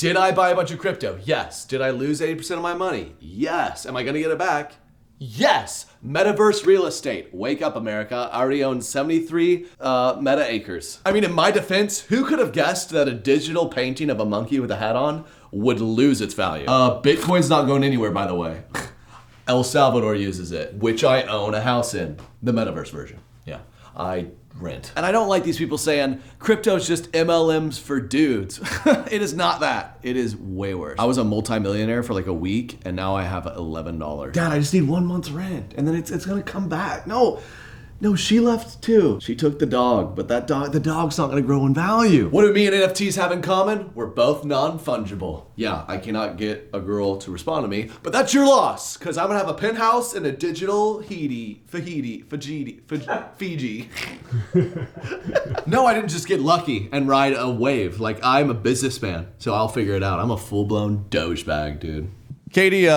Did I buy a bunch of crypto? Yes. Did I lose 80% of my money? Yes. Am I going to get it back? Yes. Metaverse real estate. Wake up, America. I already own 73 meta acres. I mean, in my defense, who could have guessed that a digital painting of a monkey with a hat on would lose its value? Bitcoin's not going anywhere, by the way. El Salvador uses it, which I own a house in. The metaverse version. Yeah. I rent. And I don't like these people saying crypto's just MLMs for dudes. It is not that. It is way worse. I was a multimillionaire for like a week and now I have $11. Dad, I just need 1 month's rent and then it's gonna come back. No, she left too. She took the dog, but the dog's not gonna grow in value. What do me and NFTs have in common? We're both non-fungible. Yeah, I cannot get a girl to respond to me, but that's your loss, because I'm gonna have a penthouse in a digital Fiji. No, I didn't just get lucky and ride a wave. Like, I'm a businessman, so I'll figure it out. I'm a full-blown Doge bag, dude. Katie,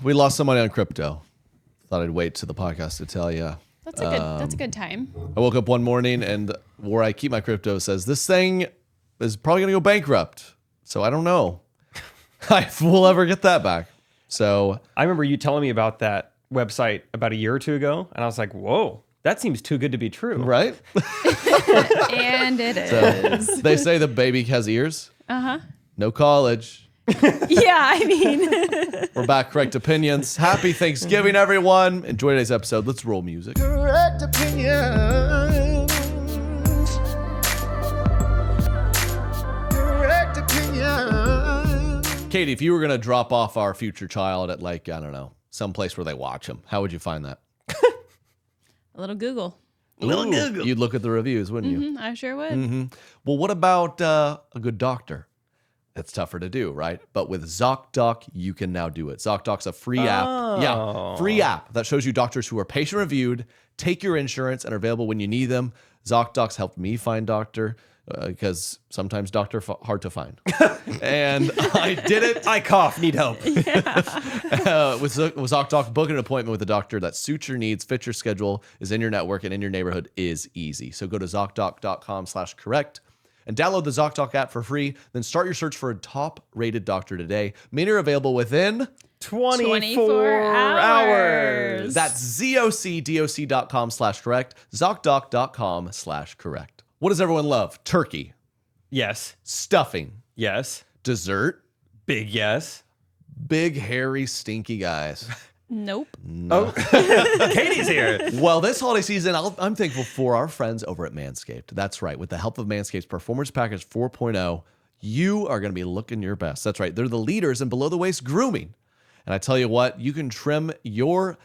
we lost some money on crypto. Thought I'd wait to the podcast to tell you. That's a good time. I woke up one morning and where I keep my crypto says this thing is probably gonna go bankrupt. So I don't know if we'll ever get that back. So I remember you telling me about that website about a year or two ago, and I was like, whoa, that seems too good to be true. Right? And it is. So they say the baby has ears. Uh-huh. No college. Yeah, I mean. We're back, Correct Opinions. Happy Thanksgiving, everyone. Enjoy today's episode. Let's roll music. Correct Opinions. Correct Opinions. Katie, if you were going to drop off our future child at, like, I don't know, some place where they watch him, how would you find that? A little Google. Google. You'd look at the reviews, wouldn't you? I sure would. Mm-hmm. Well, what about a good doctor? It's tougher to do, right? But with ZocDoc, you can now do it. ZocDoc's a free app. Yeah, free app that shows you doctors who are patient reviewed, take your insurance, and are available when you need them. ZocDoc's helped me find doctor because sometimes doctor hard to find. And I did it. I cough, need help. With ZocDoc, book an appointment with a doctor that suits your needs, fits your schedule, is in your network, and in your neighborhood is easy. So go to ZocDoc.com/correct. And download the ZocDoc app for free. Then start your search for a top-rated doctor today. Many are available within 24 hours. That's ZocDoc.com/correct. ZocDoc.com/correct. What does everyone love? Turkey. Yes. Stuffing. Yes. Dessert. Big yes. Big, hairy, stinky guys. Nope. No. Oh, Katie's here. Well, this holiday season, I'm thankful for our friends over at MANSCAPED. That's right. With the help of MANSCAPED's Performance Package 4.0, you are going to be looking your best. That's right. They're the leaders in below-the-waist grooming. And I tell you what, you can trim your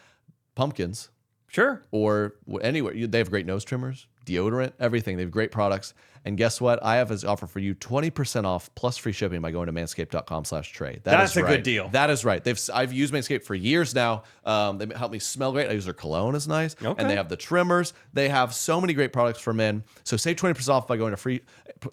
pumpkins. Sure. Or anywhere. They have great nose trimmers, deodorant, everything. They have great products. And guess what? I have an offer for you, 20% off plus free shipping by going to manscaped.com/Trey. That's a good deal. That is right. I've used Manscaped for years now. They help me smell great. I use their cologne, is nice. Okay. And they have the trimmers. They have so many great products for men. So save 20% off by going to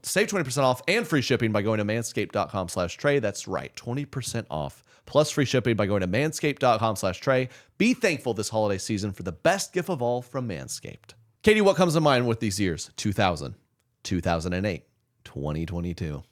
save 20% off and free shipping by going to manscaped.com/Trey. That's right. 20% off plus free shipping by going to manscaped.com/Trey. Be thankful this holiday season for the best gift of all from Manscaped. Katie, what comes to mind with these years? 2000. 2008, 2022.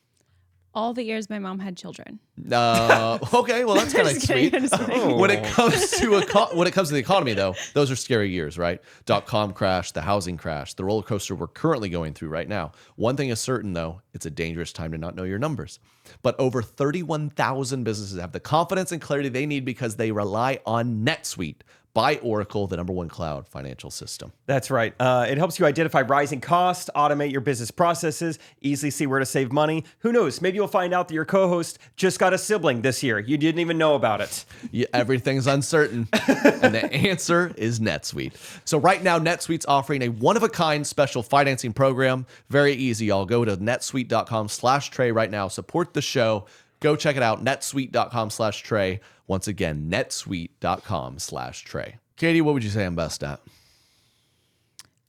All the years my mom had children. Okay, well that's kind of sweet. When it comes to the economy, though, those are scary years, right? .com crash, the housing crash, the roller coaster we're currently going through right now. One thing is certain, though, it's a dangerous time to not know your numbers. But over 31,000 businesses have the confidence and clarity they need because they rely on NetSuite by Oracle, the #1 cloud financial system. That's right. It helps you identify rising costs, automate your business processes, easily see where to save money. Who knows? Maybe you'll find out that your co-host just got a sibling this year. You didn't even know about it. Yeah, everything's uncertain. And the answer is NetSuite. So right now, NetSuite's offering a one-of-a-kind special financing program. Very easy, y'all. Go to netsuite.com/Trey right now. Support the show. Go check it out, netsuite.com/Trey. Once again, netsuite.com/Trey. Katie, what would you say I'm best at?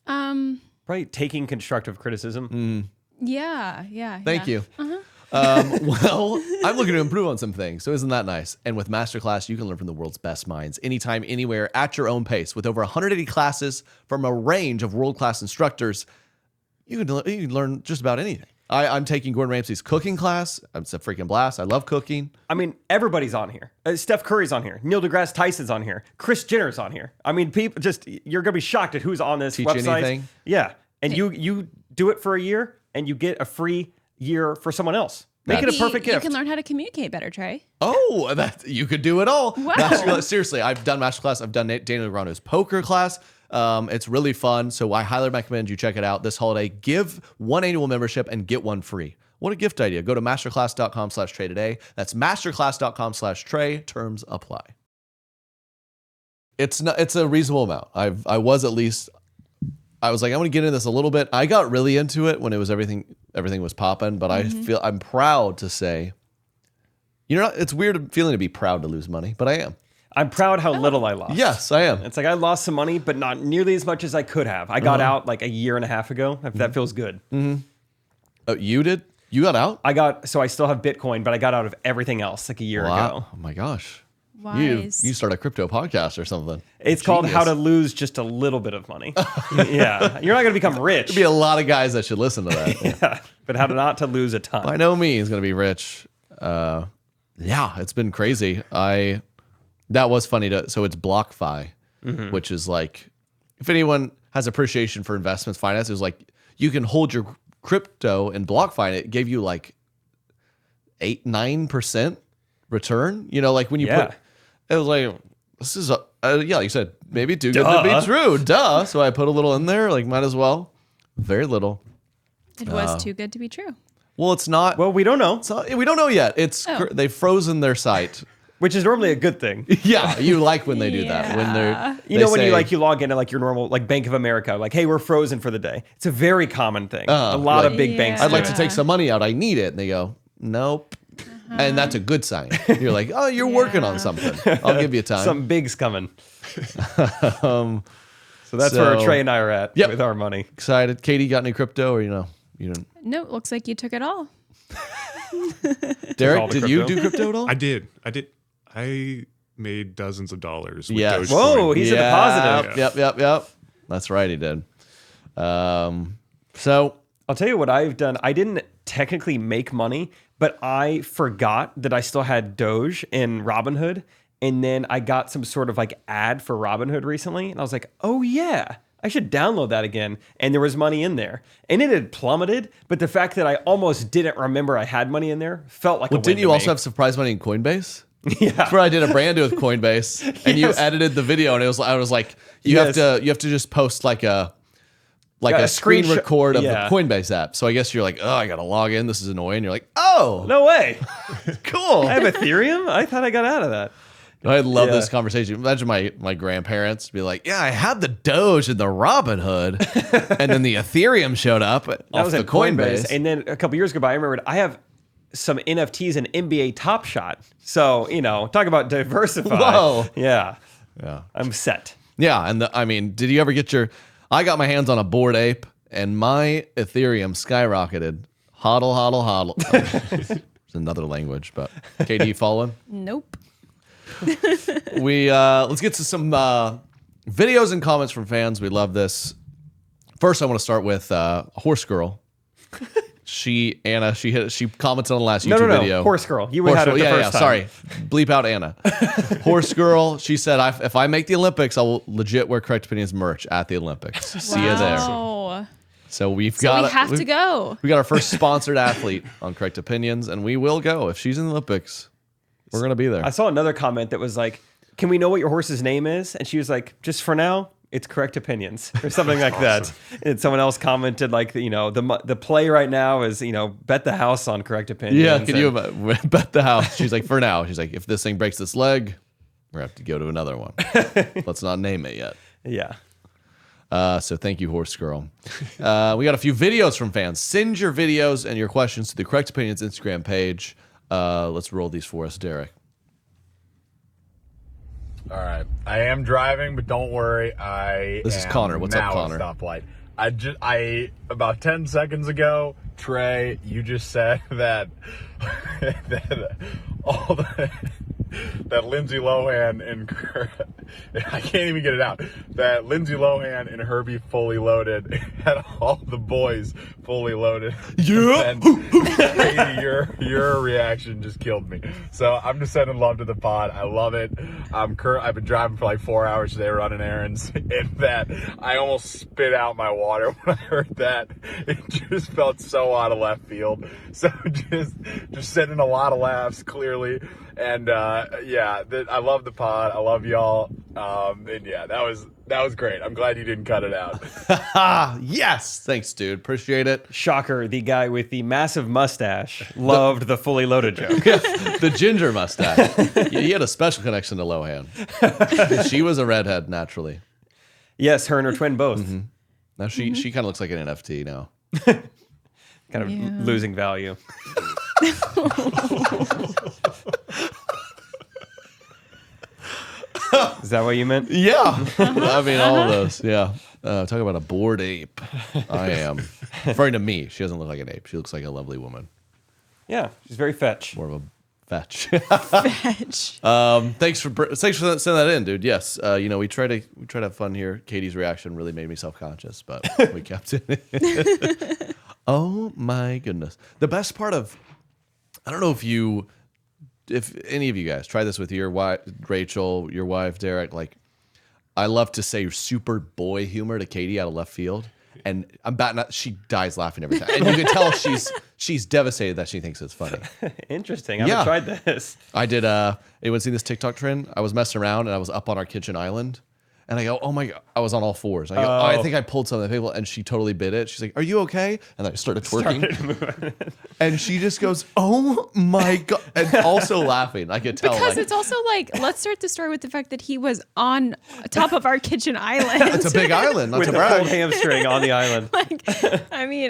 Probably taking constructive criticism. Yeah. Thank you. Well, I'm looking to improve on some things, so isn't that nice? And with Masterclass, you can learn from the world's best minds anytime, anywhere, at your own pace. With over 180 classes from a range of world-class instructors, you can learn just about anything. I'm taking Gordon Ramsay's cooking class. It's a freaking blast. I love cooking. I mean, everybody's on here. Steph Curry's on here. Neil deGrasse Tyson's on here. Kris Jenner's on here. I mean, people you're going to be shocked at who's on this Teach website. anything. Yeah. And you do it for a year and you get a free year for someone else. Make it a perfect gift. You can learn how to communicate better, Trey. Oh, you could do it all. Wow. Seriously, I've done masterclass. I've done Daniel Negreanu's poker class. It's really fun. So I highly recommend you check it out this holiday. Give one annual membership and get one free. What a gift idea. Go to masterclass.com/Trey today. That's masterclass.com/Trey. Terms apply. It's a reasonable amount. I was like, I'm going to get into this a little bit. I got really into it when it was everything was popping, but I'm proud to say, it's weird feeling to be proud to lose money, but I am. I'm proud how little I lost. Yes, I am. It's like I lost some money, but not nearly as much as I could have. I got out like a year and a half ago. That feels good. Oh, you did? You got out? So I still have Bitcoin, but I got out of everything else like a year ago. Oh my gosh. Wise. You start a crypto podcast or something. It's called How to Lose Just a Little Bit of Money. Yeah. You're not going to become rich. There'd be a lot of guys that should listen to that. Yeah. But how to not to lose a ton. By no means going to be rich. Yeah, it's been crazy. That was funny. So it's BlockFi, which is like, if anyone has appreciation for investments, finance, is like you can hold your crypto in BlockFi and it gave you like 8-9% return. Like when you put, it was like, this is, like you said, maybe too good to be true. Duh. So I put a little in there, like might as well. Very little. It was too good to be true. Well, it's not. Well, we don't know. We don't know yet. They've frozen their site. Which is normally a good thing. Yeah, you like when they do that. When when you log into like your normal like Bank of America, like, hey, we're frozen for the day. It's a very common thing. A lot of big banks. I'd like to take some money out. I need it. And they go, nope. And that's a good sign. You're like, oh, you're working on something. I'll give you time. Something big's coming. So that's where Trey and I are at with our money. Excited. Katie, got any crypto or you don't? No, it looks like you took it all. Derek, did you do crypto at all? I did. I made dozens of dollars with Yes. Dogecoin. Whoa, he's in the positive. Yep. That's right, he did. So I'll tell you what I've done. I didn't technically make money, but I forgot that I still had Doge in Robinhood. And then I got some sort of like ad for Robinhood recently. And I was like, oh yeah, I should download that again. And there was money in there. And it had plummeted. But the fact that I almost didn't remember I had money in there felt like a win didn't you to also me. have surprise money in Coinbase? Yeah. That's where I did a brand deal with Coinbase. And you edited the video and I was like, you have to just post like a screen record of the Coinbase app. So I guess you're like, oh, I got to log in. This is annoying. You're like, oh. No way. Cool. I have Ethereum? I thought I got out of that. I love this conversation. Imagine my grandparents be like, yeah, I had the Doge and the Robinhood. And then the Ethereum showed up off the Coinbase. And then a couple years ago, I remembered I have some NFTs and NBA Top Shot. So, talk about diversify. Whoa. Yeah. I'm set. Yeah. And did you ever get I got my hands on a Bored Ape and my Ethereum skyrocketed. Hodl, hodl, hodl. It's another language, but Katie, you following? Nope. Let's get to some videos and comments from fans. We love this. First, I want to start with Horse Girl. She commented on the last YouTube video. Horse Girl. You had it the first time. Sorry. Bleep out Anna. Horse Girl. She said, if I make the Olympics, I will legit wear Correct Opinions merch at the Olympics. See you there. So we have to go. We got our first sponsored athlete on Correct Opinions, and we will go. If she's in the Olympics, we're going to be there. I saw another comment that was like, can we know what your horse's name is? And she was like, just for now, it's Correct Opinions or something like that. And someone else commented like, the play right now is, bet the house on Correct Opinions. Yeah, can you bet the house? She's like, for now. She's like, if this thing breaks its leg, we're going to have to go to another one. Let's not name it yet. Yeah. So thank you, Horse Girl. We got a few videos from fans. Send your videos and your questions to the Correct Opinions Instagram page. Let's roll these for us, Derek. All right, I am driving, but don't worry. This is Connor. What's up, Connor? Stoplight. I about 10 seconds ago, Trey, you just said that all the that Lindsay Lohan and I can't even get it out. That Lindsay Lohan and Herbie Fully Loaded had all the boys fully loaded. Yeah. And Katie, your reaction just killed me. So I'm just sending love to the pod. I love it. I've been driving for like 4 hours today running errands, and that I almost spit out my water when I heard that. It just felt so out of left field. So just sending a lot of laughs, clearly. And I love the pod. I love y'all. And yeah, that was great. I'm glad you didn't cut it out. Yes. Thanks, dude. Appreciate it. Shocker, the guy with the massive mustache loved the fully loaded joke. The ginger mustache. He had a special connection to Lohan. She was a redhead naturally. Yes, her and her twin both. Now she kind of looks like an NFT now. Kind of losing value. Is that what you meant? Yeah. I mean, all of those. Yeah. Talk about a bored ape. I am. Referring to me. She doesn't look like an ape. She looks like a lovely woman. Yeah, she's very fetch. More of a fetch. Fetch. Thanks for sending that in, dude. Yes. We try to have fun here. Katie's reaction really made me self-conscious, but we kept it. Oh my goodness. The best part of, I don't know if any of you guys try this with your wife, Rachel, your wife, Derek, like, I love to say super boy humor to Katie out of left field. And she dies laughing every time. And you can tell she's devastated that she thinks it's funny. Interesting. I haven't tried this. I did, anyone seen this TikTok trend? I was messing around and I was up on our kitchen island. And I go, oh my God, I was on all fours. I go, I think I pulled something on the table, and she totally bit it. She's like, are you okay? And I started twerking. And she just goes, oh my God. And also laughing. I could tell. Because it's also like, let's start the story with the fact that he was on top of our kitchen island. It's a big island. Not With to a brag. pulled hamstring on the island. I mean,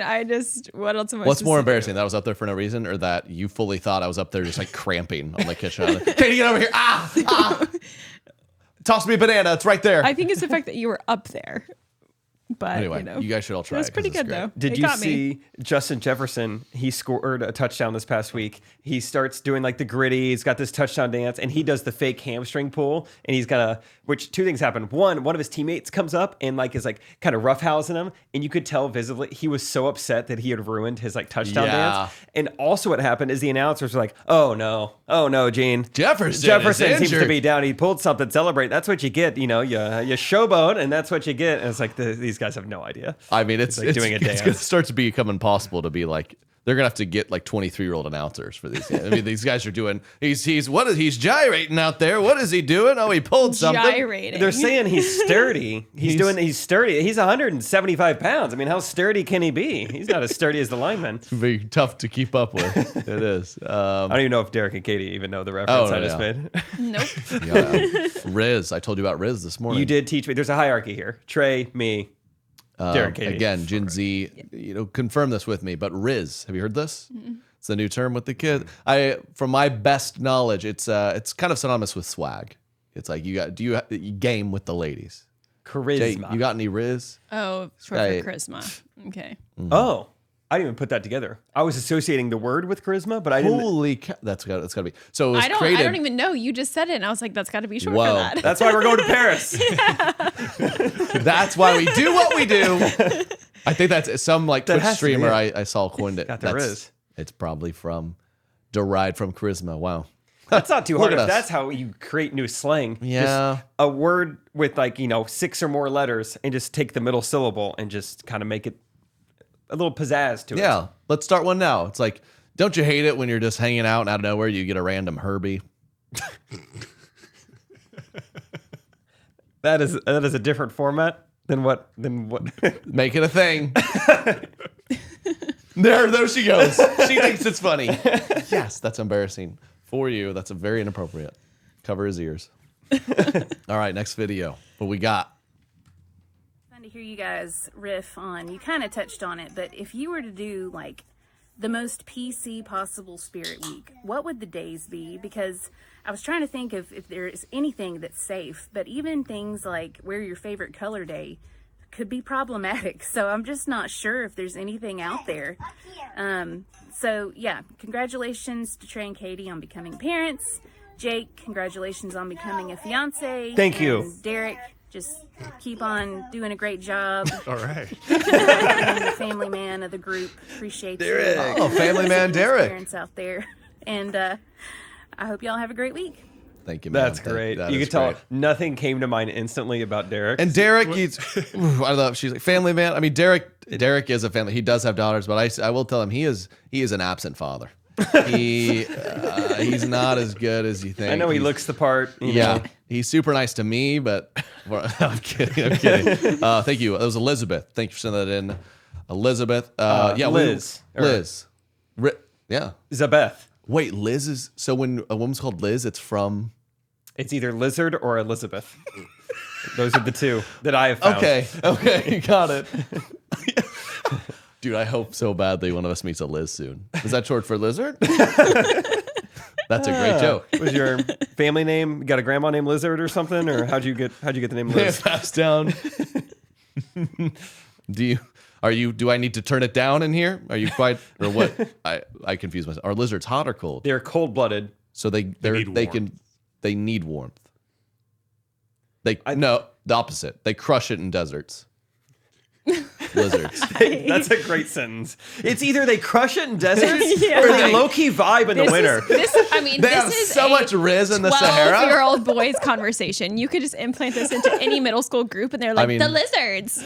what else am I What's supposed more to embarrassing, that I was up there for no reason, or that you fully thought I was up there just like cramping on the kitchen island? Katie, get over here. Ah. Toss me a banana. It's right there. I think it's the fact that you were up there. But, Anyway, you guys should all try it was it 'cause pretty it's good, great. though. Did It you got me. see Justin Jefferson? He scored a touchdown this past week. He starts doing like the gritty. He's got this touchdown dance, and he does the fake hamstring pull. And he's got which two things happen. One of his teammates comes up and like is like kind of roughhousing him, and you could tell visibly he was so upset that he had ruined his like touchdown dance. And also, what happened is the announcers were like, "Oh no, Gene Jefferson seems to be down. He pulled something. Celebrate. That's what you get. You showboat, and that's what you get." And it's like these guys have no idea. I mean, it's like doing a it's dance. going to start to become impossible to be like, they're going to have to get like 23-year-old announcers for these. I mean, these guys are doing, he's gyrating out there. What is he doing? Oh, he pulled something. Gyrating. They're saying he's sturdy. He's sturdy. He's 175 pounds. I mean, how sturdy can he be? He's not as sturdy as the lineman. It'd be tough to keep up with. It is. I don't even know if Derek and Katie even know the reference I just made. Nope. Yeah. Riz. I told you about Riz this morning. You did teach me. There's a hierarchy here. Trey, me, Derek, Katie. Again, Gen Z, confirm this with me, but Riz, have you heard this? It's the new term with the kid. From my best knowledge, it's kind of synonymous with swag. It's like you game with the ladies. Charisma. Jay, you got any Riz? Oh, short for charisma. Okay. Oh, I didn't even put that together. I was associating the word with charisma, but I didn't. Holy cow. That's got to be. So it was I don't even know. You just said it, and I was like, that's got to be short Whoa. for that. That's why we're going to Paris. That's why we do what we do. I think that's some like Twitch has to be streamer it. I saw coined it. Got the Riz. It's probably derived from charisma. Wow. That's not too Look hard. at If us. that's how you create new slang. Yeah. Just a word with 6 or more letters, and just take the middle syllable and just kind of make it a little pizzazz to it. Yeah. Let's start one now. It's like, don't you hate it when you're just hanging out and out of nowhere you get a random Herbie? That is a different format than what. Make it a thing. There she goes. She thinks it's funny. Yes, that's embarrassing. For you, that's very inappropriate. Cover his ears. All right, next video. What we got? Fun to hear you guys riff on. You kind of touched on it, but if you were to do like the most PC possible Spirit Week, what would the days be? Because I was trying to think of if there is anything that's safe, but even things like wear your favorite color day could be problematic. So I'm just not sure if there's anything out there. So yeah, congratulations to Trey and Katie on becoming parents. Jake, congratulations on becoming a fiance. Thank you. And Derek, just keep on doing a great job. All right. Being the family man of the group. Appreciate Derek. you. Oh, family man Derek. Parents out there. And I hope y'all have a great week. Thank you, man. That's great. That You is could tell great. nothing came to mind instantly about Derek. And Derek, he's, I love. She's like family man. I mean, Derek is a family. He does have daughters, but I will tell him he is an absent father. He's not as good as you think. I know he looks the part. You know. He's super nice to me, but I'm kidding. Thank you. It was Elizabeth. Thank you for sending that in, Elizabeth. Liz. Liz. Yeah. Zabeth. Wait, Liz is so when a woman's called Liz, it's from. It's either Lizard or Elizabeth. Those are the two that I have found. Okay, got it. Dude, I hope so badly one of us meets a Liz soon. Is that short for lizard? That's a great joke. Was your family name? You got a grandma named Lizard or something, or how'd you get the name Liz? Pass down. Do I need to turn it down in here? Are you quite or what? I confuse myself. Are lizards hot or cold? They're cold-blooded. So they need warmth. No, the opposite. They crush it in deserts. Lizards. That's a great sentence. It's either they crush it in deserts Yeah. or they low-key vibe in the winter. They have this is so much riz in the Sahara. 12-year-old boys conversation. You could just implant this into any middle school group, and they're like, the lizards.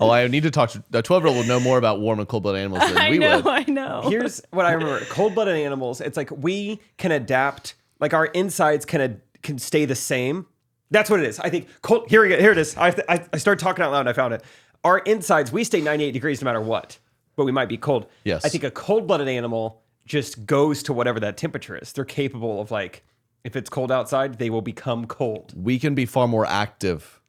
Oh, I need to talk to a 12-year-old will know more about warm and cold-blooded animals than we would. I know. Here's what I remember. Cold-blooded animals, it's like we can adapt, like our insides can stay the same. That's what it is. I think cold. Here it is. I started talking out loud and I found it. Our insides, we stay 98 degrees no matter what, but we might be cold. Yes. I think a cold-blooded animal just goes to whatever that temperature is. They're capable of, like, if it's cold outside, they will become cold. We can be far more active.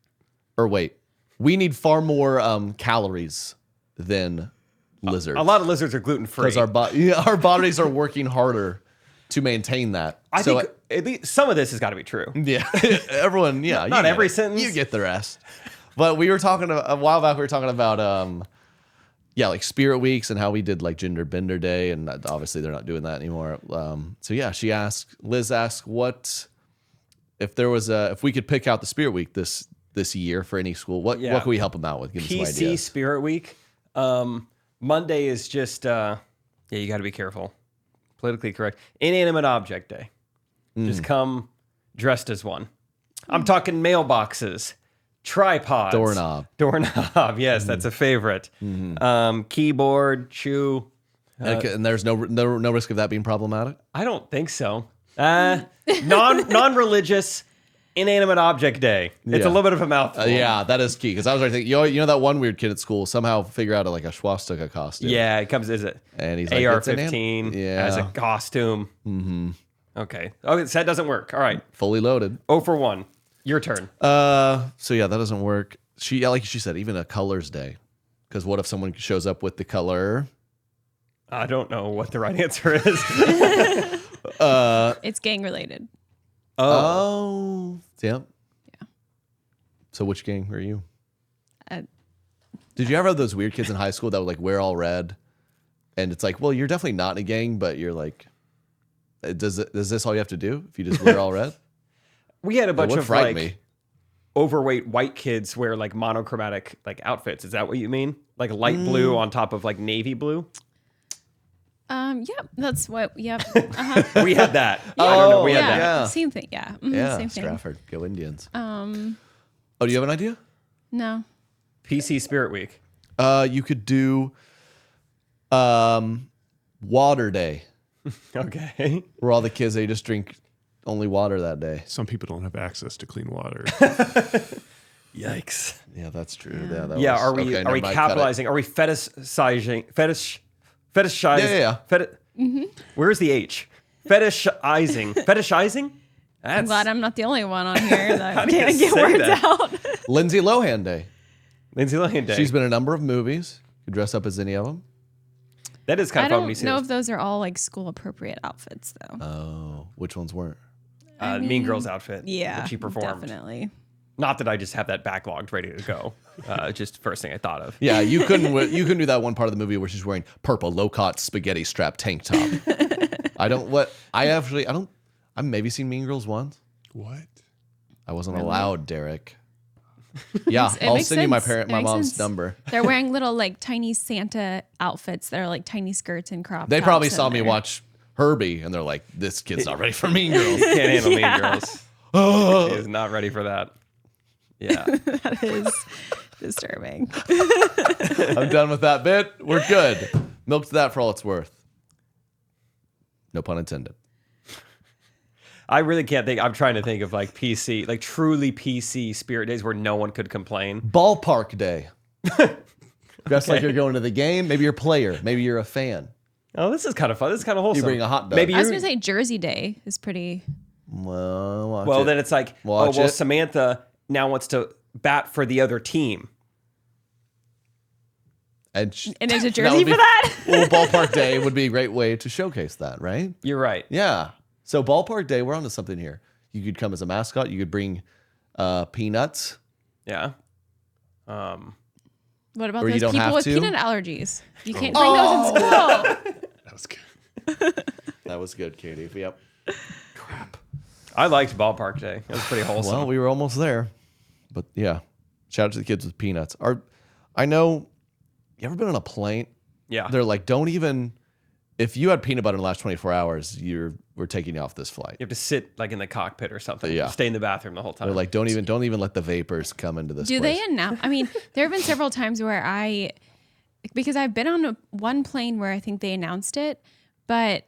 We need far more calories than lizards. A lot of lizards are gluten-free. Because our bodies are working harder to maintain that. I think at least some of this has got to be true. Yeah, everyone. Yeah, Not every it. sentence. You get the rest. But we were talking a while back. We were talking about like Spirit Weeks and how we did like Gender Bender Day, and obviously they're not doing that anymore. So yeah, Liz asked what if we could pick out the Spirit Week this year for any school. What can we help them out with? Give them some PC ideas. Spirit Week. Monday is just you got to be careful. Politically correct. Inanimate Object Day. Just come dressed as one. I'm talking mailboxes, tripods, doorknob. Yes, that's a favorite. Keyboard, shoe. And there's no risk of that being problematic. I don't think so. Non-religious inanimate object day. It's a little bit of a mouthful. Yeah, that is key because I was already thinking, you know that one weird kid at school somehow figure out a swastika costume. Yeah, it comes as it. And he's like AR-15 as a costume. Mm-hmm. Okay, so that doesn't work. All right, fully loaded. 0 for 1. Your turn. So yeah, that doesn't work. Like she said, even a colors day. Because what if someone shows up with the color? I don't know what the right answer is. It's gang related. Oh. Yeah. So which gang were you? Did you ever have those weird kids in high school that would like wear all red? And it's like, well, you're definitely not in a gang, but you're like, is this all you have to do if you just wear all red? We had a bunch of like me. overweight white kids wear like monochromatic like outfits. Is that what you mean? Like light blue on top of like navy blue? Yep, that's what. Yep. We had that. I don't know. We had that. Yeah. Same thing. Yeah. Same thing. Stratford, go Indians. Do you have an idea? No. PC Spirit Week. You could do, Water Day. Okay. Where all the kids they just drink only water that day. Some people don't have access to clean water. Yikes. Yeah, that's true. Yeah. Are we capitalizing? Are we fetishizing? Where's the H? Fetishizing? I'm glad I'm not the only one on here that do you can't get say words that? out. Lindsay Lohan Day. Lindsay Lohan Day. She's been in a number of movies. You could dress up as any of them. That is kind I of fun when you don't see know this. if those are all like school appropriate outfits though. Oh, which ones weren't? Mean Girls outfit. Yeah, that she performed. definitely. Not that I just have that backlogged ready to go. Just first thing I thought of. Yeah, you couldn't do that one part of the movie where she's wearing purple low-cut spaghetti strap tank top. I I've maybe seen Mean Girls once. What? I wasn't allowed, Derek. Yeah, I'll send you my mom's number. They're wearing little like tiny Santa outfits that are like tiny skirts and crop They tops probably saw and me they're- watch Herbie, and they're like, "This kid's not ready for Mean Girls." Can't handle Yeah. Mean Girls. He is not ready for that. Yeah. That is disturbing. I'm done with that bit. We're good. Milked that for all it's worth. No pun intended. I really can't think. I'm trying to think of like PC, like truly PC spirit days where no one could complain. Ballpark day. Dress like you're going to the game. Maybe you're a player. Maybe you're a fan. Oh, this is kind of fun. This is kind of wholesome. You bring a hot dog. Maybe I was you're- gonna say Jersey Day is pretty. Well, then it's like, Watch it. Samantha now wants to bat for the other team. And there's a that jersey would be- for that? Well, Ballpark Day would be a great way to showcase that, right? You're right. Yeah. So Ballpark Day, we're onto something here. You could come as a mascot. You could bring peanuts. Yeah. What about Or you those don't people have with to? peanut allergies? You can't bring those in school. That was good. That was good, Katie. Yep. I liked Ballpark Day. It was pretty wholesome. Well, we were almost there. But yeah, shout out to the kids with peanuts. I know, you ever been on a plane? yeah. They're like, don't even, if you had peanut butter in the last 24 hours, we're taking you off this flight. You have to sit like in the cockpit or something. Yeah. Stay in the bathroom the whole time. They're like, don't even let the vapors come into this Do place. they announce? I mean, there have been several times where because I've been on one plane where I think they announced it, but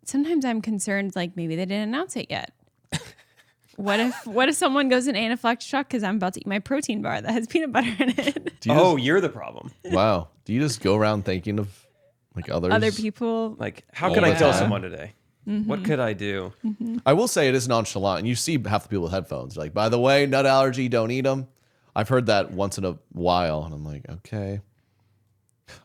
sometimes I'm concerned like maybe they didn't announce it yet. What if someone goes in Anaphylaxis shock because I'm about to eat my protein bar that has peanut butter in it? You're the problem. Wow. Do you just go around thinking of like others? Other people. Like, how All could I the kill time. someone today? What could I do? I will say it is nonchalant, and you see half the people with headphones. Like, by the way, nut allergy, don't eat them. I've heard that once in a while, and I'm like, okay.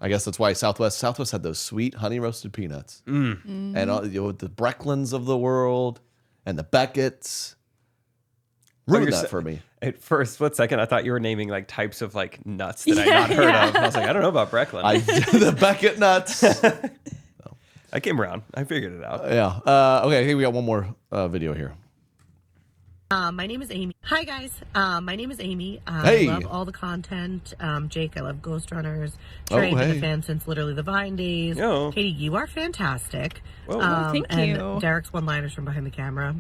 I guess that's why Southwest had those sweet honey roasted peanuts, and all, the Brecklins of the world, and the Beckett's. Ruined that for me. At first, split second, I thought you were naming like types of like nuts that I'd not heard of. And I was like, I don't know about Brecklin. The Beckett nuts. I came around. I figured it out. Yeah. Okay. Here we got one more video here. My name is Amy. Hi guys. My name is Amy. Hey. I love all the content. Jake, I love Ghost Runners. Trey, I've been hey. a fan since literally the Vine days. Yo. Katie, you are fantastic. Whoa. Thank and you. Derek's one-liners from behind the camera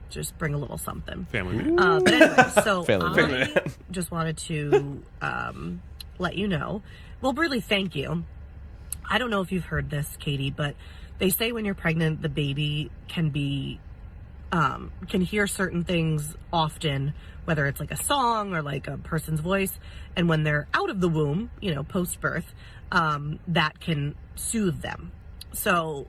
just bring a little something. Family man. But anyway, so Family I just wanted to let you know. Well, really, thank you. I don't know if you've heard this, Katie, but they say when you're pregnant, the baby can hear certain things often, whether it's like a song or like a person's voice. And when they're out of the womb, post-birth, that can soothe them. So,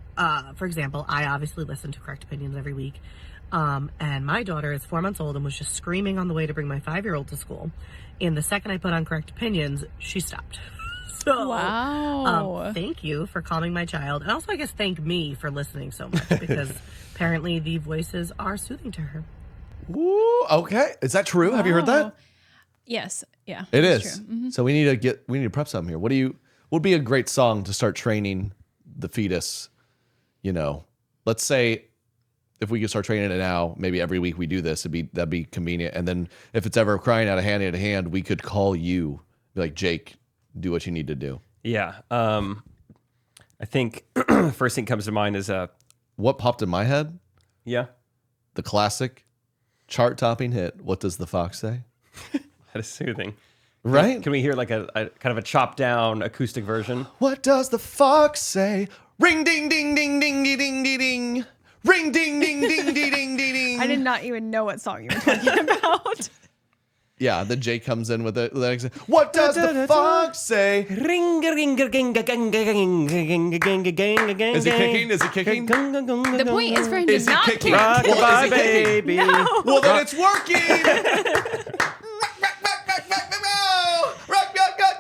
for example, I obviously listen to Correct Opinions every week. And my daughter is 4 months old and was just screaming on the way to bring my 5-year-old to school. And the second I put on Correct Opinions, she stopped. So, Wow. thank you for calming my child. And also, I guess, thank me for listening so much because apparently the voices are soothing to her. Ooh, okay. Is that true? Have you heard that? Yes. Yeah. It that's is. true. Mm-hmm. So we need to prep something here. What would be a great song to start training the fetus? Let's say if we could start training it now, maybe every week we do this, that'd be convenient. And then if it's ever crying out of hand, we could call you, be like, Jake, do what you need to do. Yeah. I think first thing comes to mind is What popped in my head? yeah. The classic chart-topping hit, What Does the Fox Say? That is soothing. Right? Can we hear like a kind of a chopped down acoustic version? What does the fox say? Ring ding ding ding ding ding ding ding ding. Ring ding ding ding ding ding ding ding. I did not even know what song you were talking about. Yeah, then Jay comes in with it. What does the fox say? Ring ring gang gang gang gang gang gang. Is it kicking? Is it kicking? The point is for him to Is it not kicking? kick. Well, Rock-a-bye, is it kicking? baby. No. Well, then it's working.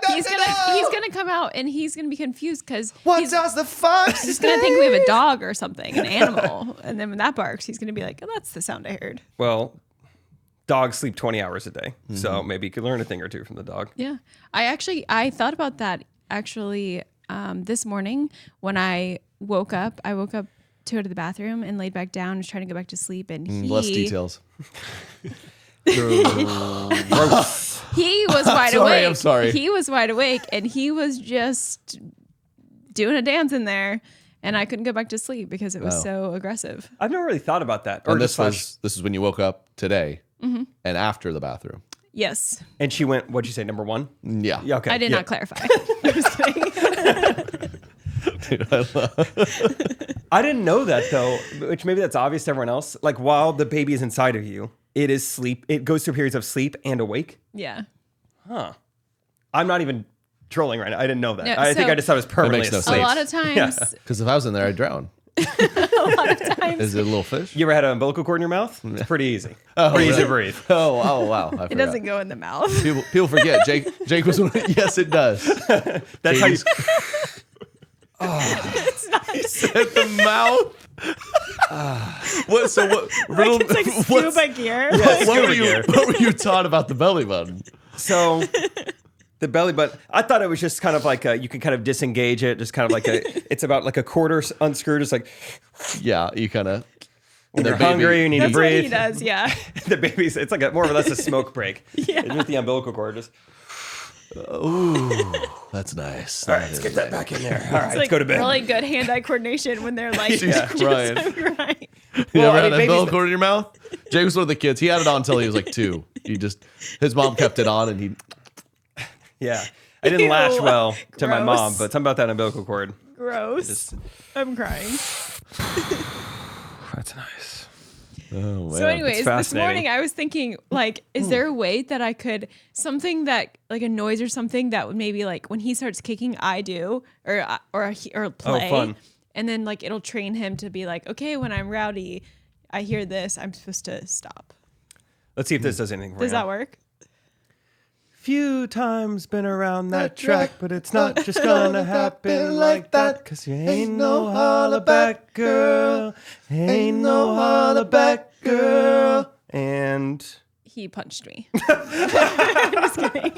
He's gonna come out and he's gonna be confused because What does the fox he's say? gonna think we have a dog or something, an animal, and then when that barks, he's gonna be like, "Oh, that's the sound I heard." Well, dogs sleep 20 hours a day, so maybe you could learn a thing or two from the dog. Yeah, I thought about that this morning when I woke up. I woke up to go to the bathroom and laid back down, was trying to go back to sleep, and Less details. He was wide awake. I'm sorry. He was wide awake, and he was just doing a dance in there, and I couldn't go back to sleep because it was so aggressive. I've never really thought about that. And this is when you woke up today and after the bathroom. Yes. And she went, what'd you say, number 1? Yeah. Yeah, okay. I did not clarify. I'm just kidding. Dude, I didn't know that though, which maybe that's obvious to everyone else. Like while the baby is inside of you, it is sleep. It goes through periods of sleep and awake. Yeah. Huh. I'm not even trolling right now. I didn't know that. No, I think so- I just thought it was permanently makes no asleep. A lot of times, Because if I was in there, I'd drown. a lot of times, Is it a little fish? You ever had an umbilical cord in your mouth? It's pretty easy. Pretty easy to breathe. Oh, wow. I it forgot. doesn't go in the mouth. People forget. Jake was one. Yes, it does. That's how you. It's not. At the mouth. What? So what? Like it's like scuba gear. What were you taught about the belly button? So the belly button. I thought it was just kind of like you can kind of disengage it. Just kind of like it's about like a quarter unscrewed. Just like Yeah, you kind of. when you're hungry, you need to That's what he breathe. does. Yeah. The baby's. It's like more or less a smoke break. Yeah. And with the umbilical cord, just Ooh, that's nice. all right, let's get that back in there. All right, It's let's like go to bed. really good hand-eye coordination when they're like, She's crying. I'm crying. You Well, ever I had mean, an babies- umbilical cord in your mouth? Jake was one of the kids. He had it on until he was like 2. His mom kept it on, and he. Yeah, I didn't latch Ew. well to my Gross. mom, but something about that umbilical cord. Gross. I'm crying. That's nice. Oh man. So anyways, this fascinating. morning I was thinking, like, is there a way that I could, something that, like a noise or something that would maybe like when he starts kicking, I do, or play. fun. And then like it'll train him to be like, okay, when I'm rowdy, I hear this, I'm supposed to stop. Let's see if this does anything for you. Does that work? Few times been around that track, but it's not just gonna happen like that. Cause you ain't no hollaback girl. Ain't no hollaback girl. And He punched me. I'm just kidding.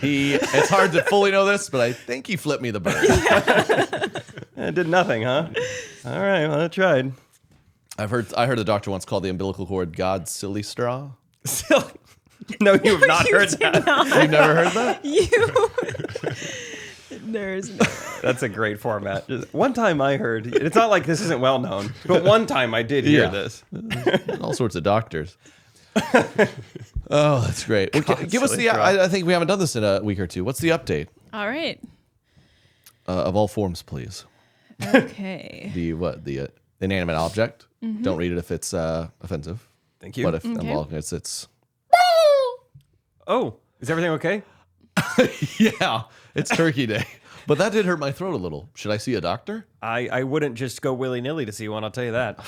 It's hard to fully know this, but I think he flipped me the bird. it did nothing, huh? All right, well, I tried. I heard the doctor once called the umbilical cord God's silly straw. Still, no, you have not heard that. You've never heard that? There's no. That's a great format. Just one time I heard, it's not like this isn't well known, but one time I did hear Yeah. this. All sorts of doctors. Oh, that's great. Well, give us silly the. straw. I think we haven't done this in a week or two. What's the update All right. of all forms, please? Okay. The inanimate object. Don't read it if it's offensive. Thank you. But if Okay. well, it's Oh, is everything okay? yeah, it's Turkey Day. But that did hurt my throat a little. Should I see a doctor? I wouldn't just go willy-nilly to see one, I'll tell you that.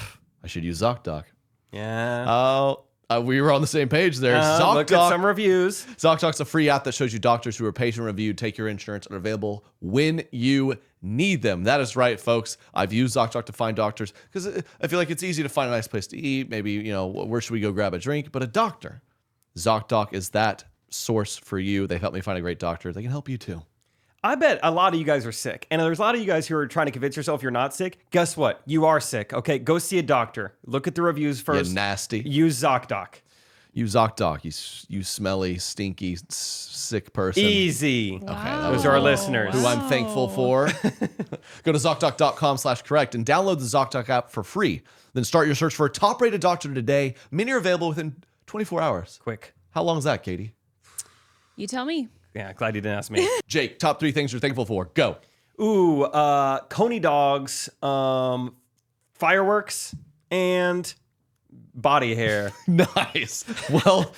I should use ZocDoc. Yeah. Oh, we were on the same page there. Look at some ZocDoc. reviews. ZocDoc's a free app that shows you doctors who are patient reviewed, take your insurance, and are available when you need them. That is right, folks. I've used ZocDoc to find doctors because I feel like it's easy to find a nice place to eat. Maybe, where should we go grab a drink? But a doctor. ZocDoc is that source for you. They've helped me find a great doctor. They can help you too. I bet a lot of you guys are sick. And there's a lot of you guys who are trying to convince yourself you're not sick. Guess what? You are sick. Okay, go see a doctor. Look at the reviews first. You nasty. Use ZocDoc. You ZocDoc. You smelly, stinky, sick person. Easy. Okay, that Those are our listeners. who I'm thankful for. Go to ZocDoc.com/correct and download the ZocDoc app for free. Then start your search for a top-rated doctor today. Many are available within 24 hours. Quick. How long is that, Katie? You tell me. Yeah, glad you didn't ask me. Jake, top 3 things you're thankful for. Go. Ooh, Coney dogs, fireworks, and body hair. Nice. Well,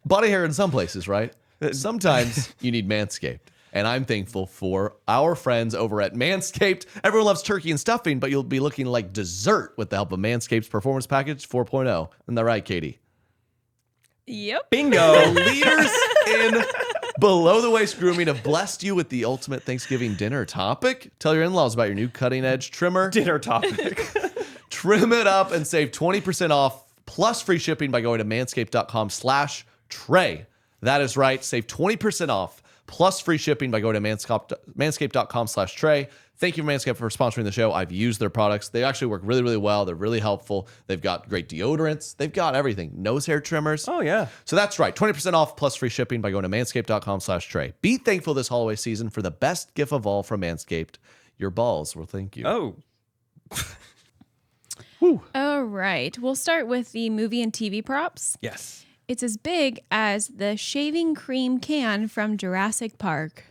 body hair in some places, right? Sometimes you need Manscaped. And I'm thankful for our friends over at Manscaped. Everyone loves turkey and stuffing, but you'll be looking like dessert with the help of Manscaped's Performance Package 4.0. Isn't that right, Katie? Yep. Bingo. Leaders in below-the-waist grooming have blessed you with the ultimate Thanksgiving dinner topic. Tell your in-laws about your new cutting-edge trimmer. Dinner topic. Trim it up and save 20% off plus free shipping by going to manscaped.com/Trey. That is right. Save 20% off plus free shipping by going to manscaped.com/Trey. Thank you, Manscaped, for sponsoring the show. I've used their products. They actually work really, really well. They're really helpful. They've got great deodorants. They've got everything. Nose hair trimmers. Oh, yeah. So that's right. 20% off plus free shipping by going to manscaped.com/Trey. Be thankful this holiday season for the best gift of all from Manscaped. Your balls will thank you. Oh. All right. We'll start with the movie and TV props. Yes. It's as big as the shaving cream can from Jurassic Park.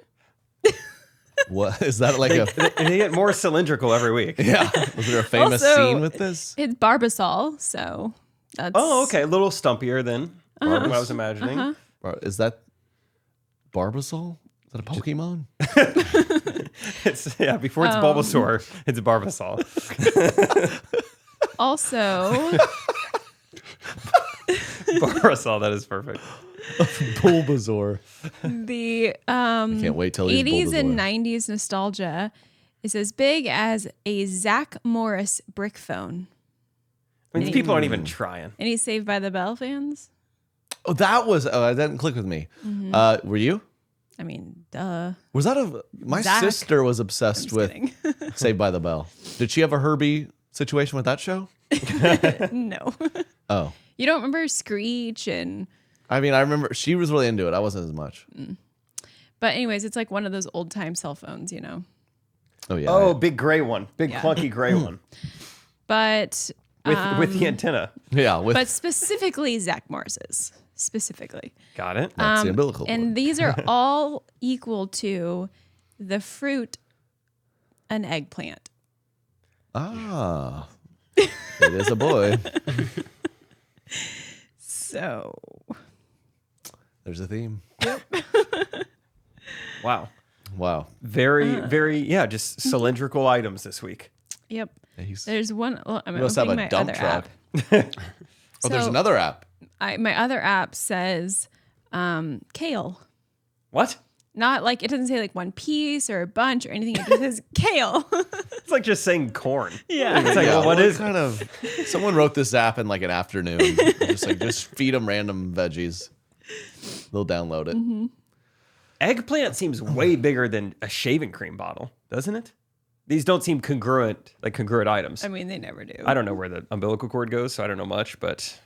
What is that like? They get more cylindrical every week. Yeah. Was there a famous Also, scene with this? It's Barbasol, so that's... Oh, okay. A little stumpier than what I was imagining. Is that Barbasol? Is that a Pokemon? Before it's Bulbasaur, it's Barbasol. Also... Barbasol, that is perfect. Bulbasaur. The I can't wait till he's 80s and Bulbasaur. 90s nostalgia is as big as a Zach Morris brick phone. I mean, these people aren't even trying. Any Saved by the Bell fans? Oh, that didn't click with me. Were you? I mean, duh. Was that my Zach. sister was obsessed with Kidding. Saved by the Bell. Did she have a Herbie situation with that show? No. Oh. You don't remember Screech and... I mean, I remember she was really into it. I wasn't as much. But anyways, it's like one of those old time cell phones, you know. Oh, yeah. Oh, big gray one. Big Yeah. clunky gray one. But With the antenna. Yeah. but specifically Zach Morris's. Specifically. Got it. That's the umbilical cord. And these are all equal to the fruit an eggplant. Ah. It is a boy. So There's a theme. Wow. Wow. Very, just cylindrical items this week. yep. Yeah, There's one. Well, I'm You must have opening a my dump other truck. app. Oh, there's So- another app. My other app says kale. What? Not like, it doesn't say like one piece or a bunch or anything. It just says kale. It's like just saying corn. Yeah. It's like, well, what is kind of? Someone wrote this app in like an afternoon. just feed them random veggies. They'll download it. Mm-hmm. Eggplant seems way bigger than a shaving cream bottle, doesn't it? These don't seem congruent items. I mean, they never do. I don't know where the umbilical cord goes, so I don't know much, but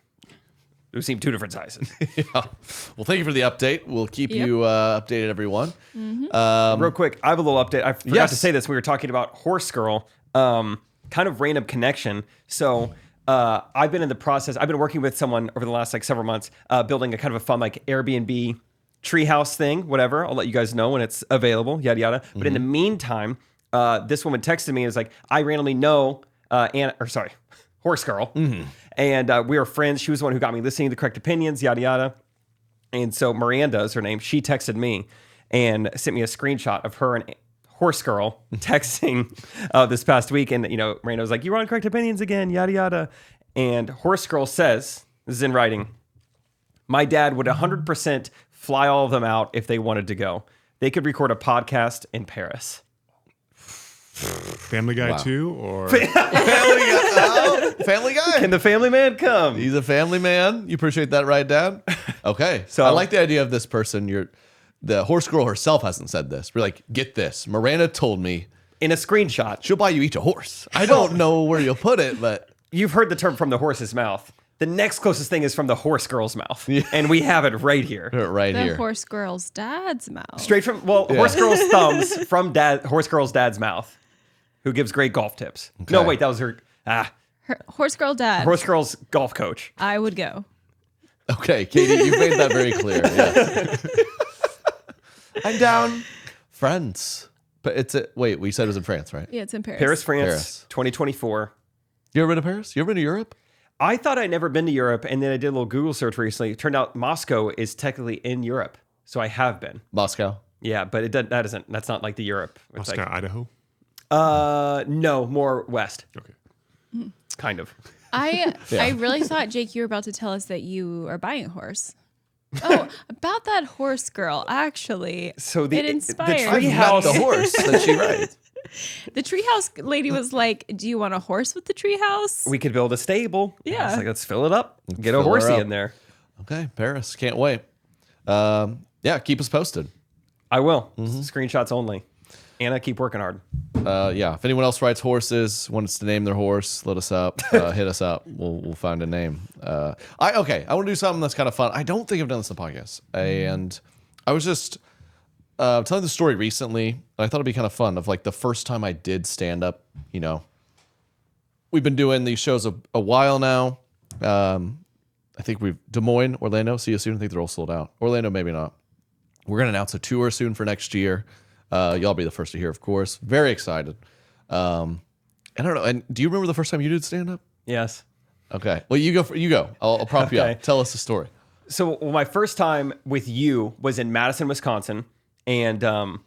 it seem two different sizes. Yeah. Well, thank you for the update. We'll keep you updated, everyone. Real quick, I have a little update. I forgot Yes. to say this. We were talking about Horse Girl, kind of random connection. So I've been in the process. I've been working with someone over the last several months, building a kind of a fun Airbnb treehouse thing, whatever. I'll let you guys know when it's available, yada, yada. But in the meantime, this woman texted me and was like, I randomly know, Horse Girl. And we were friends. She was the one who got me listening to the correct opinions, yada, yada. And so Miranda is her name. She texted me and sent me a screenshot of her and Horse Girl texting this past week. And, Miranda was like, you were on correct opinions again, yada, yada. And Horse Girl says, this is in writing, my dad would 100% fly all of them out if they wanted to go. They could record a podcast in Paris. Family Guy 2 or Family Guy. Can the family man come? He's a family man. You appreciate that, right, Dad? Okay. So I like the idea of this person. The horse girl herself hasn't said this. We're like, get this. Miranda told me In a screenshot. she'll buy you each a horse. I don't know where you'll put it, but You've heard the term from the horse's mouth. The next closest thing is from the horse girl's mouth. And we have it right here. right The here. horse girl's dad's mouth. Straight from, horse girl's thumbs from horse girl's dad's mouth, who gives great golf tips. No, Okay. wait, that was her Horse girl dad. horse girl's golf coach. I would go. Okay, Katie, you've made that very clear. Yes. I'm down. France. But wait, we said it was in France, right? Yeah, it's in Paris. Paris, France, Paris. 2024. You ever been to Paris? You ever been to Europe? I thought I'd never been to Europe, and then I did a little Google search recently. It turned out Moscow is technically in Europe, so I have been. Moscow. Yeah, but that's not like the Europe. It's Moscow, Idaho? No, more west. Okay. Kind of. I really thought, Jake, you were about to tell us that you are buying a horse. Oh, about that horse girl, actually. So it the inspired. tree I've met house. the horse that she rides. The treehouse lady was like, "Do you want a horse with the treehouse?" We could build a stable. Yeah. It's like, let's fill it up. Get a Fill her horsey up. in there. Okay, Paris. Can't wait. Yeah, keep us posted. I will. Screenshots only. Anna, keep working hard. Yeah. If anyone else rides horses, wants to name their horse, let us up. Hit us up. We'll find a name. I want to do something that's kind of fun. I don't think I've done this in the podcast, and I was just telling the story recently. I thought it'd be kind of fun of like the first time I did stand up. You know, we've been doing these shows a while now. I think Des Moines, Orlando. See you soon. I think they're all sold out. Orlando, maybe not. We're gonna announce a tour soon for next year. Y'all be the first to hear, of course. Very excited. And I don't know. And do you remember the first time you did stand up? Yes. Okay. Well, you go. I'll prop you up. Tell us the story. So my first time with you was in Madison, Wisconsin, and a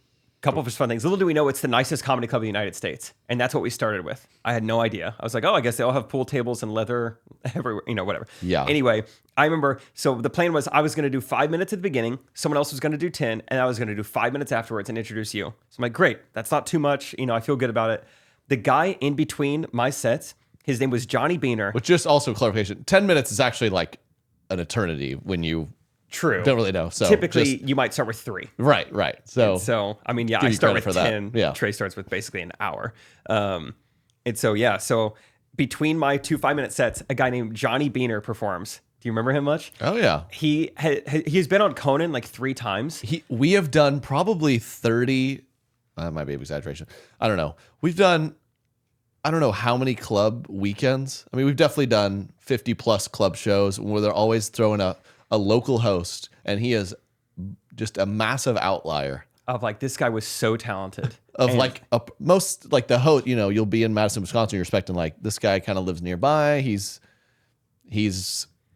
couple of fun things. Little do we know, it's the nicest comedy club in the United States, and that's what we started with. I had no idea. I was like, oh, I guess they all have pool tables and leather everywhere, whatever. Yeah. Anyway, I remember, so the plan was I was going to do 5 minutes at the beginning, someone else was going to do 10, and I was going to do 5 minutes afterwards and introduce you. So I'm like, great, that's not too much. I feel good about it. The guy in between my sets, his name was Johnny Beaner. Which, just also clarification, 10 minutes is actually like an eternity when you True. don't really know. So typically you might start with 3. Right. So I mean, yeah, I start with 10. Yeah. Trey starts with basically an hour. So between my 2 5-minute sets, a guy named Johnny Beaner performs. Do you remember him much? Oh yeah. He's been on Conan like 3 times. We have done probably 30. That might be an exaggeration. I don't know. We've done, I don't know how many club weekends. I mean, we've definitely done 50 plus club shows where they're always throwing a local host, and he is just a massive outlier. Of like, this guy was so talented. Of like most like the host, you'll be in Madison, Wisconsin, you're expecting like this guy kind of lives nearby.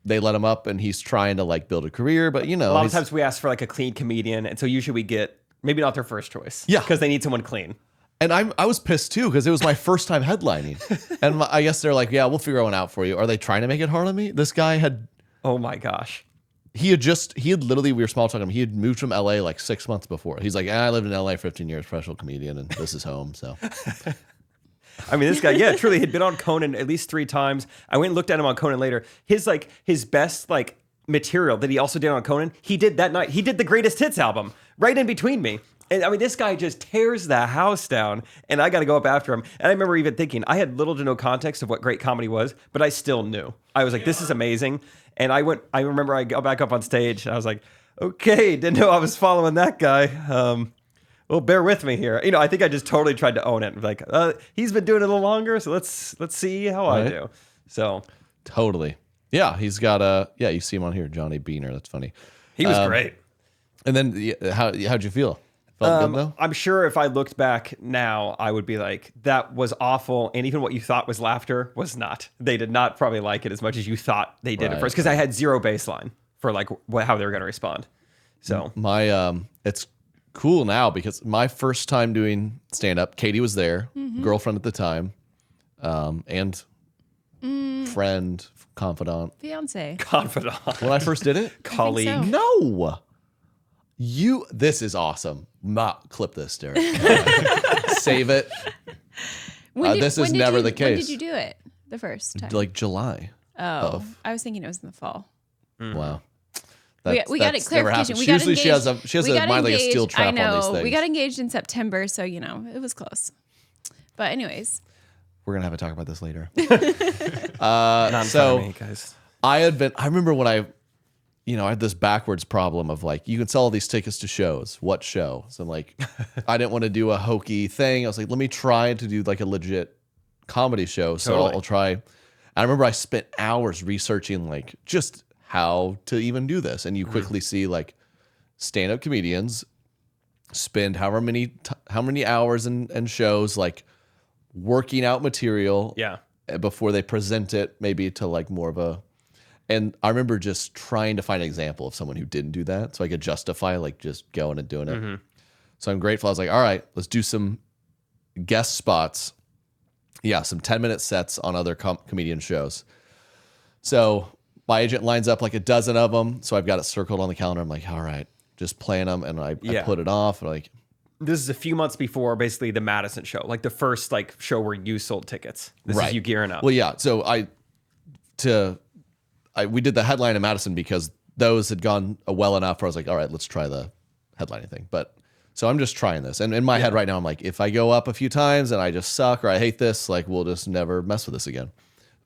They let him up and he's trying to like build a career, but a lot of times we ask for like a clean comedian, and so usually we get maybe not their first choice. Yeah. Because they need someone clean. And I was pissed too because it was my first time headlining. And I guess they're like, yeah, we'll figure one out for you. Are they trying to make it hard on me? This guy had, oh my gosh. He had literally, we were small talking him. He had moved from LA like 6 months before. He's like, I lived in LA 15 years, professional comedian, and this is home. So, I mean, this guy, yeah, truly had been on Conan at least 3 times. I went and looked at him on Conan later. His best material that he also did on Conan, he did that night. He did the Greatest Hits album right in between me. And I mean, this guy just tears the house down, and I got to go up after him. And I remember even thinking, I had little to no context of what great comedy was, but I still knew. I was like, this is amazing. And I remember I got back up on stage, and I was like, okay, didn't know I was following that guy. Well, bear with me here. I think I just totally tried to own it. Like, he's been doing it a little longer, so let's see how I do. So totally. Yeah, he's got you see him on here, Johnny Beaner. That's funny. He was great. And then how'd you feel? Felt good though? I'm sure if I looked back now, I would be like, that was awful. And even what you thought was laughter was not. They did not probably like it as much as you thought they did at first, because I had zero baseline for like how they were going to respond. So it's cool now because my first time doing stand up, Katie was there, girlfriend at the time, and friend, confidant, Fiance. confidant. when I first did it. Colleague. so. No. This is awesome. Not clip this, Derek. Save it. This is never the case. When did you do it the first time? Like July. Oh, I was thinking it was in the fall. Wow. We got it clarification. We got Usually engaged. she has a mind like a steel trap I know. on these things. We got engaged in September, so it was close. But anyways, We're gonna have a talk about this later. Not in front of me, guys. I remember when I had this backwards problem of like, you can sell all these tickets to shows. What show? So like, I didn't want to do a hokey thing. I was like, let me try to do like a legit comedy show. So Totally. I'll try. I remember I spent hours researching like just how to even do this. And you quickly see like stand-up comedians spend however many hours and shows like working out material before they present it maybe to like more of a. And I remember just trying to find an example of someone who didn't do that so I could justify like just going and doing it. So I'm grateful. I was like, all right, let's do some guest spots. Yeah, some 10-minute sets on other comedian shows. So my agent lines up like a dozen of them. So I've got it circled on the calendar. I'm like, all right, just playing them. And I put it off. And like, this is a few months before basically the Madison show, like the first like show where you sold tickets. This is you gearing up. Well, yeah. So we did the headline in Madison because those had gone well enough where I was like, all right, let's try the headlining thing. But So I'm just trying this. And in my head right now, I'm like, if I go up a few times and I just suck or I hate this, like we'll just never mess with this again.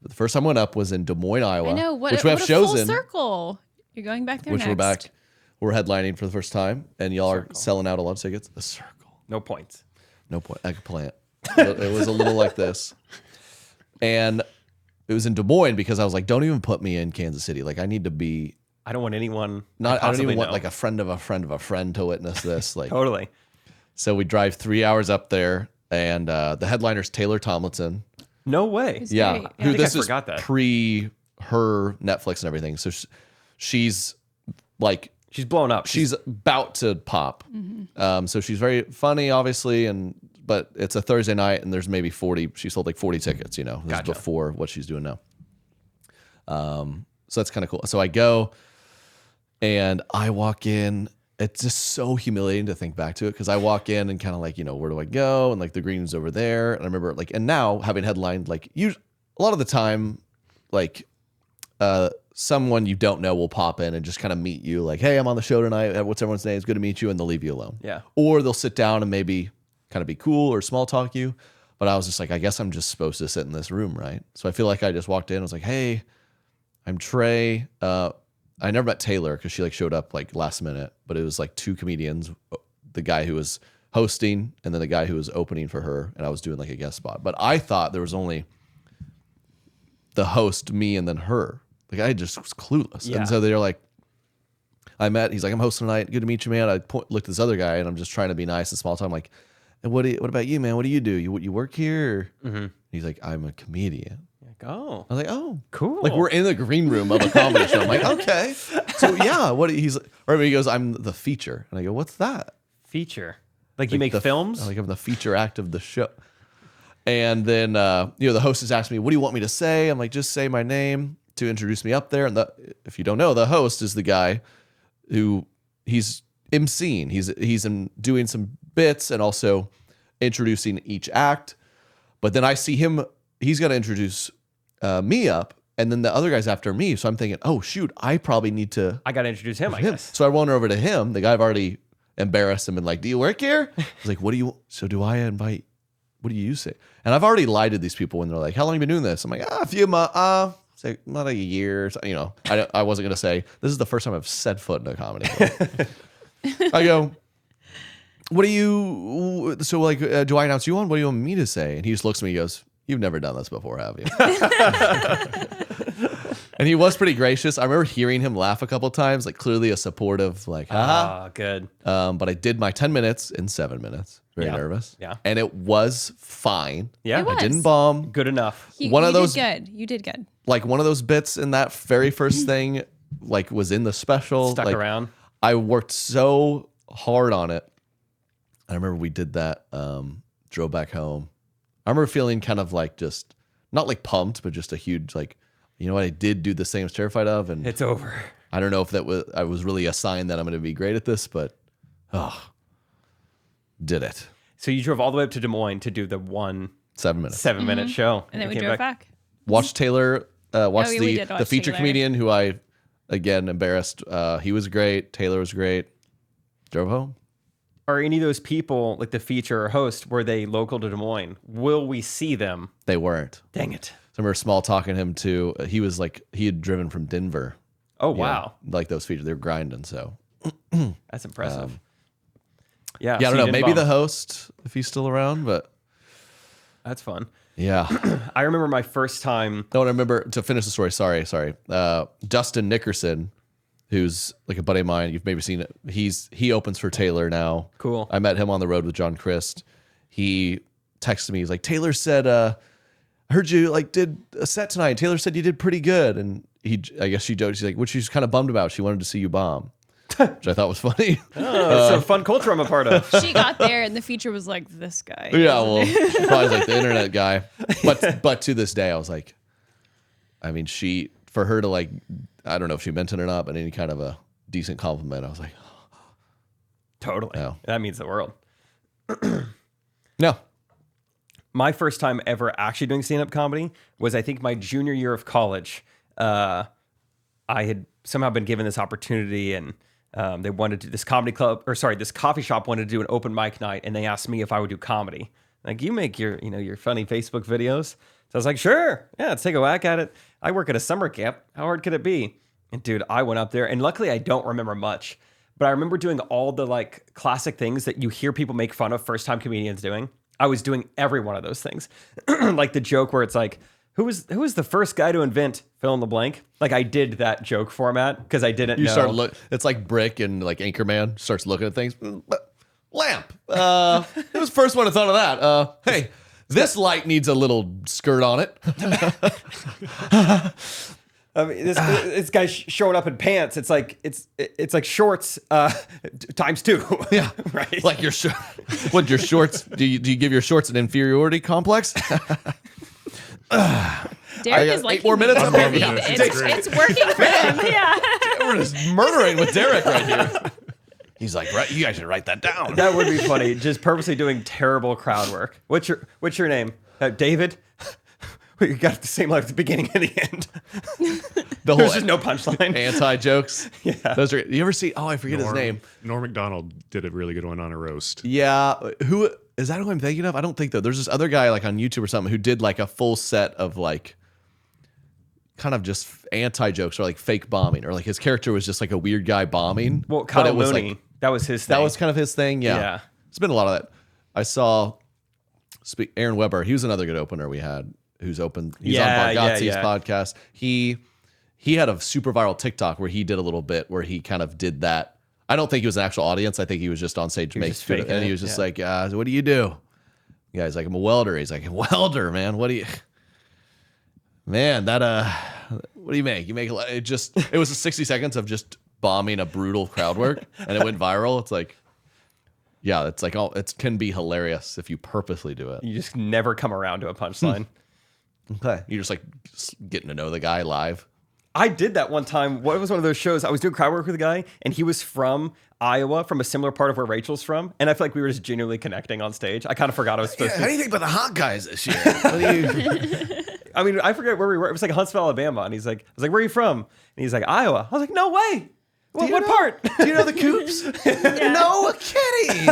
But the first time I went up was in Des Moines, Iowa. I know. Which we have what shows a full in. Circle. You're going back there Which next. we're back. We're headlining for the first time. And y'all are selling out a lot of tickets. A circle. No points. No point. Eggplant. It was a little like this. And it was in Des Moines because I was like, don't even put me in Kansas City. Like I need to be. I don't want anyone. I don't even want know. like a friend of a friend of a friend to witness this. Like Totally. So we drive 3 hours up there, and the headliner's Taylor Tomlinson. No way. It's Yeah, great. who think this I is forgot that. pre her Netflix and everything. So she's like She's blown up. she's about to pop. So she's very funny, obviously, but it's a Thursday night, and there's maybe 40. She sold like 40 tickets. You know, this Gotcha. is before what she's doing now. So that's kind of cool. So I go, and I walk in. It's just so humiliating to think back to it because I walk in and kind of like, where do I go? And like the green's over there. And I remember like, and now having headlined, like a lot of the time, like someone you don't know will pop in and just kind of meet you like, hey, I'm on the show tonight. What's everyone's name? It's good to meet you. And they'll leave you alone. Yeah. Or they'll sit down and maybe kind of be cool or small talk you. But I was just like, I guess I'm just supposed to sit in this room, right? So I feel like I just walked in. I was like, hey, I'm Trey. I never met Taylor because she like showed up like last minute, but it was like two comedians, the guy who was hosting and then the guy who was opening for her, and I was doing like a guest spot. But I thought there was only the host, me, and then her. Like I just was clueless. Yeah. And so they're like, he's like, I'm hosting tonight. Good to meet you, man. I looked at this other guy and I'm just trying to be nice and small time. I'm like, and what about you, man? What do? You work here? He's like, I'm a comedian. Oh, I was like, oh, cool. Like we're in the green room of a comedy show. I'm like, okay. So yeah, or he goes, I'm the feature. And I go, what's that? Feature. Like you make films? Like I'm the feature act of the show. And then, the hostess asked me, what do you want me to say? I'm like, just say my name to introduce me up there. And if you don't know, the host is the guy who he's emceeing. He's doing some bits and also introducing each act. But then I see him, he's going to introduce me up, and then the other guy's after me. So I'm thinking, oh shoot, I probably need to. I got to introduce him, I guess. So I wander over to him. The guy I've already embarrassed him and like, do you work here? I was like, what do you? So do I invite? What do you say? And I've already lied to these people when they're like, how long have you been doing this? I'm like, a few months. It's like not like a year. I wasn't gonna say this is the first time I've set foot in a comedy club. I go, what do you? So like, do I announce you on? What do you want me to say? And he just looks at me and goes, you've never done this before, have you? And he was pretty gracious. I remember hearing him laugh a couple times, like clearly a supportive, like, haha. Good. But I did my 10 minutes in 7 minutes. Very nervous. Yeah. And it was fine. Yeah. It was. I didn't bomb. Good enough. You did good. You did good. Like one of those bits in that very first thing, like was in the special. Stuck like, around. I worked so hard on it. I remember we did that, drove back home. I remember feeling kind of like just, not like pumped, but just a huge like, you know what, I did do this thing I was terrified of. And It's over. I don't know if I was really a sign that I'm going to be great at this, but did it. So you drove all the way up to Des Moines to do the 7 minutes. 7-minute show. And then we came drove back. Watch Taylor, watch we the did watch feature Taylor. comedian who I, again, embarrassed. He was great. Taylor was great. Drove home. Are any of those people, like the feature or host, were they local to Des Moines? Will we see them? They weren't. Dang it. So I remember small talking to him too. He was like, he had driven from Denver. Oh, You know, wow. like those features, they're grinding. So That's impressive. Yeah, yeah, I so don't you know. didn't Maybe bomb. the host, if he's still around, but That's fun. yeah. I remember my first time. No, and I remember to finish the story. Sorry. Dustin Nickerson, who's like a buddy of mine. You've maybe seen it. He opens for Taylor now. Cool. I met him on the road with John Christ. He texted me. He's like, Taylor said, I heard you like did a set tonight. Taylor said you did pretty good. And I guess she joked. She's like, which she's kind of bummed about. She wanted to see you bomb, which I thought was funny. Oh, it's a fun culture I'm a part of. She got there and the feature was like this guy. Yeah, well, she probably like the internet guy. But to this day, I was like, I mean, for her to like, I don't know if she meant it or not, but any kind of a decent compliment, I was like, Totally. Yeah. That means the world. no. My first time ever actually doing stand-up comedy was, I think, my junior year of college. I had somehow been given this opportunity, and They wanted to, this coffee shop wanted to do an open mic night, and they asked me if I would do comedy. Like, you make your funny Facebook videos. So I was like, sure, yeah, let's take a whack at it. I work at a summer camp. How hard could it be? And dude, I went up there, and luckily I don't remember much, but I remember doing all the like classic things that you hear people make fun of first-time comedians doing. I was doing every one of those things. Like the joke where it's like, who was the first guy to invent fill in the blank? Like, I did that joke format because I didn't know. It's like Brick and like Anchorman starts looking at things. Lamp. Who was the first one to thought of that? Hey, this light needs a little skirt on it. I mean, this guy's showing up in pants. It's like shorts times 2. Yeah, right. Like your what your shorts? Do you give your shorts an inferiority complex? Derek is like 8 more minutes. I'm loving this. It's working for him. Yeah. We're just murdering with Derek right here. He's like, right, you guys should write that down. That would be funny. Just purposely doing terrible crowd work. What's your name? David? You got the same life at the beginning and the end. There's just no punchline. Anti-jokes. Yeah. Those are, you ever see, I forget his name. Norm Macdonald did a really good one on a roast. Yeah. Who is that who I'm thinking of? I don't think though. There's this other guy like on YouTube or something who did like a full set of like kind of just anti-jokes or like fake bombing, or like his character was just like a weird guy bombing. Well, Kyle Mooney, like, that was his thing. That was kind of his thing. Yeah. Yeah. It's been a lot of that. I saw Aaron Weber. He was another good opener we had. Who's open? He's on Bargatze's podcast. He had a super viral TikTok where he did a little bit where he kind of did that. I don't think he was an actual audience. I think he was just on stage making it, and he was just like, "What do you do?" Yeah, he's like, "I'm a welder." He's like, "A welder, man. What do you, man? That what do you make? You make it was 60 seconds of just bombing a brutal crowd work, and it went viral. It's like, yeah, it's like it can be hilarious if you purposely do it. You just never come around to a punchline. Okay. You're just like getting to know the guy live. I did that one time. What was one of those shows? I was doing crowd work with a guy, and he was from Iowa, from a similar part of where Rachel's from. And I feel like we were just genuinely connecting on stage. I kind of forgot I was supposed to. How do you think about the hot guys this year? I mean, I forget where we were. It was like Huntsville, Alabama. And I was like, where are you from? And he's like, Iowa. I was like, no way. What part? Do you know the Coops? No kidding.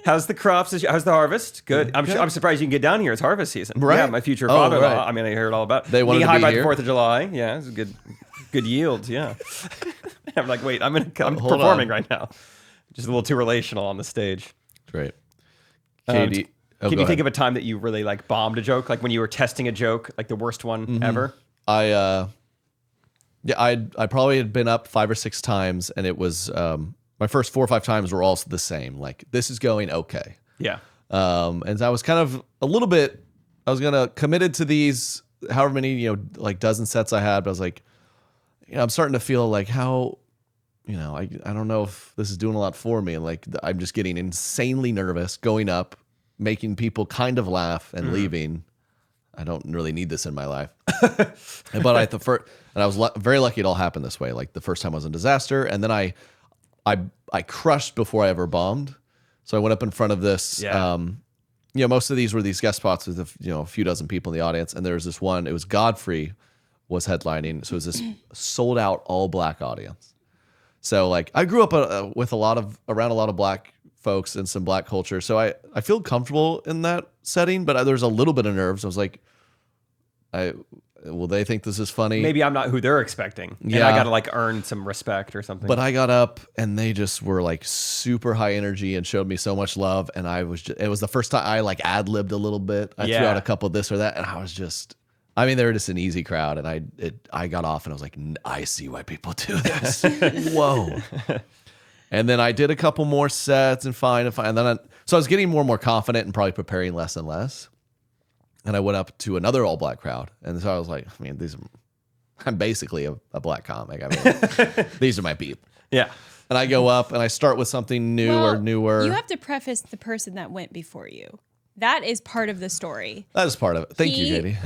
How's the crops? How's the harvest? Good. I'm surprised you can get down here. It's harvest season. Right. Yeah, my future father-in-law. Right. I mean, I heard all about it. They wanted to be by here. the 4th of July. Yeah, it's a good yields. Yeah. I'm like, wait, I'm Hold performing on. right now. Just a little too relational on the stage. Great. Katie. Can you think of a time that you really like bombed a joke? Like when you were testing a joke, like the worst one ever? I probably had been up 5 or 6 times, and it was my first 4 or 5 times were all the same. Like, this is going okay. Yeah. And I was kind of a little bit, I was gonna committed to these however many, like dozen sets I had, but I was like, I'm starting to feel like how, I don't know if this is doing a lot for me. And like, I'm just getting insanely nervous going up, making people kind of laugh and leaving. I don't really need this in my life. But I was very lucky it all happened this way. Like the first time was a disaster, and then I crushed before I ever bombed. So I went up in front of this. Yeah. Most of these were these guest spots with a few dozen people in the audience, and there was this one. It was Godfrey was headlining, so it was this sold out all black audience. So like I grew up with around a lot of black folks and some black culture, so I feel comfortable in that setting. But there was a little bit of nerves. I was like, will they think this is funny? Maybe I'm not who they're expecting. And I got to like earn some respect or something. But I got up and they just were like super high energy and showed me so much love. And it was the first time I like ad-libbed a little bit. I threw out a couple of this or that. And I was just, they were just an easy crowd. And I got off and I was like, I see why people do this. Whoa. And then I did a couple more sets and fine. And then so I was getting more and more confident and probably preparing less and less. And I went up to another all black crowd. And so I was like, I'm basically a black comic. These are my people. Yeah. And I go up and I start with something new or newer. You have to preface the person that went before you. That is part of the story. That is part of it. Thank you, Katie.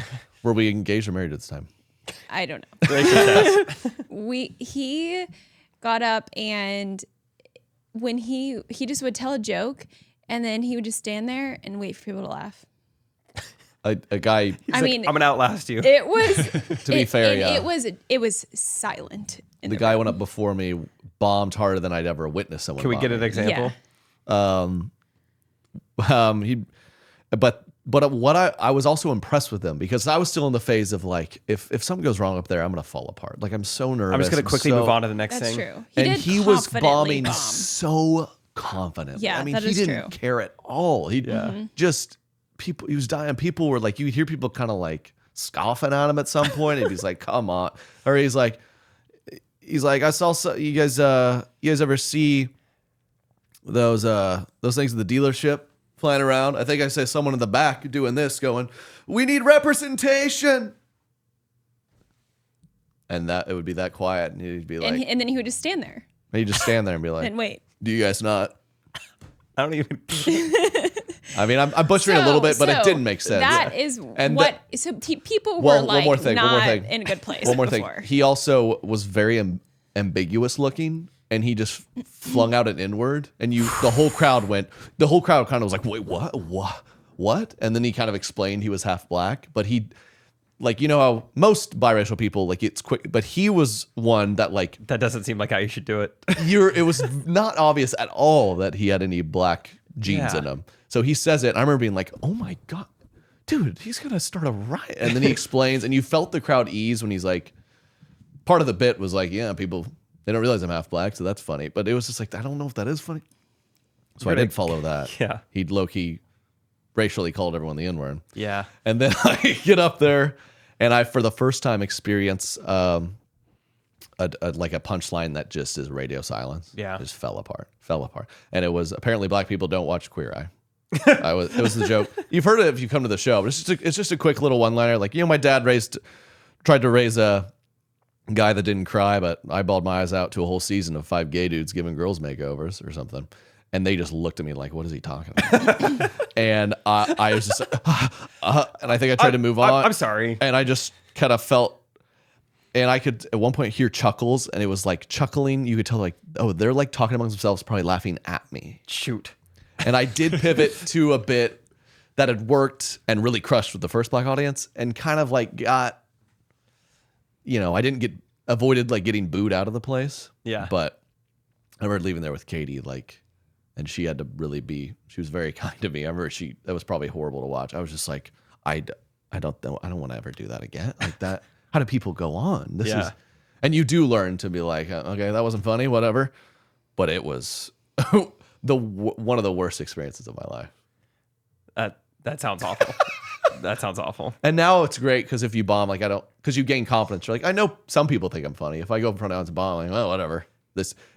Were we engaged or married at this time? I don't know. He got up, and when he just would tell a joke, and then he would just stand there and wait for people to laugh. A guy. I'm gonna outlast you. It was. To be fair, yeah. It was silent. The guy went up before me, bombed harder than I'd ever witnessed someone. Can we get an example? But what I was also impressed with them because I was still in the phase of like, if something goes wrong up there, I'm gonna fall apart. Like I'm so nervous. I'm just gonna quickly move on to the next That's thing. true. And he was bombing bomb. so confident. Yeah, I mean, that he is didn't true. care at all. He just people. He was dying. People were like, you would hear people kind of like scoffing at him at some point, and he's like, "Come on," or he's like, "I saw you guys. You guys ever see those things at the dealership flying around? I think I saw someone in the back doing this, going, "We need representation." And that it would be that quiet, and he'd be like, And then he would just stand there he'd just stand there and be like, and wait. "Do you guys not?" I don't even. I mean, I'm butchering a little bit, but it didn't make sense. That is And what. So people were Well, like one more thing. not in a good place. One more before. thing. He also was very ambiguous looking, and he just flung out an N-word, and the whole crowd kind of was like, "Wait, what?" And then he kind of explained he was half black, but he, like, you know how most biracial people, like, it's quick, but he was one that, like, That doesn't seem like how you should do it. it was not obvious at all that he had any black genes Yeah. in him. So he says it, and I remember being like, "Oh my God, dude, he's gonna start a riot." And then he explains, and you felt the crowd ease when he's like, part of the bit was like, "Yeah, people, they don't realize I'm half black, so that's funny." But it was just like, I don't know if that is funny. So I did follow that. Yeah. He'd low-key racially called everyone the N-word. Yeah. And then I get up there, and I, for the first time, experience like a punchline that just is radio silence. Yeah. Just fell apart. And it was apparently black people don't watch Queer Eye. It was the joke. You've heard it if you come to the show, but it's just a quick little one-liner. Like, my dad tried to raise a guy that didn't cry, but I bawled my eyes out to a whole season of 5 gay dudes giving girls makeovers or something. And they just looked at me like, "What is he talking about?" And I was just and I think I tried to move on. I'm sorry. And I just kind of felt, and I could at one point hear chuckles, and it was like chuckling. You could tell, like, oh, they're like talking amongst themselves, probably laughing at me. Shoot. And I did pivot to a bit that had worked and really crushed with the first black audience, and kind of like got, I avoided like getting booed out of the place. Yeah. But I remember leaving there with Katie, like, and she had to really she was very kind to me. I remember that was probably horrible to watch. I was just like, I don't know. I don't want to ever do that again. Like that. How do people go on? And you do learn to be like, okay, that wasn't funny, whatever. But it was one of the worst experiences of my life. That sounds awful. That sounds awful. And now it's great because if you bomb, like, because you gain confidence. You're like, I know some people think I'm funny. If I go in front of and bomb, like, well, whatever.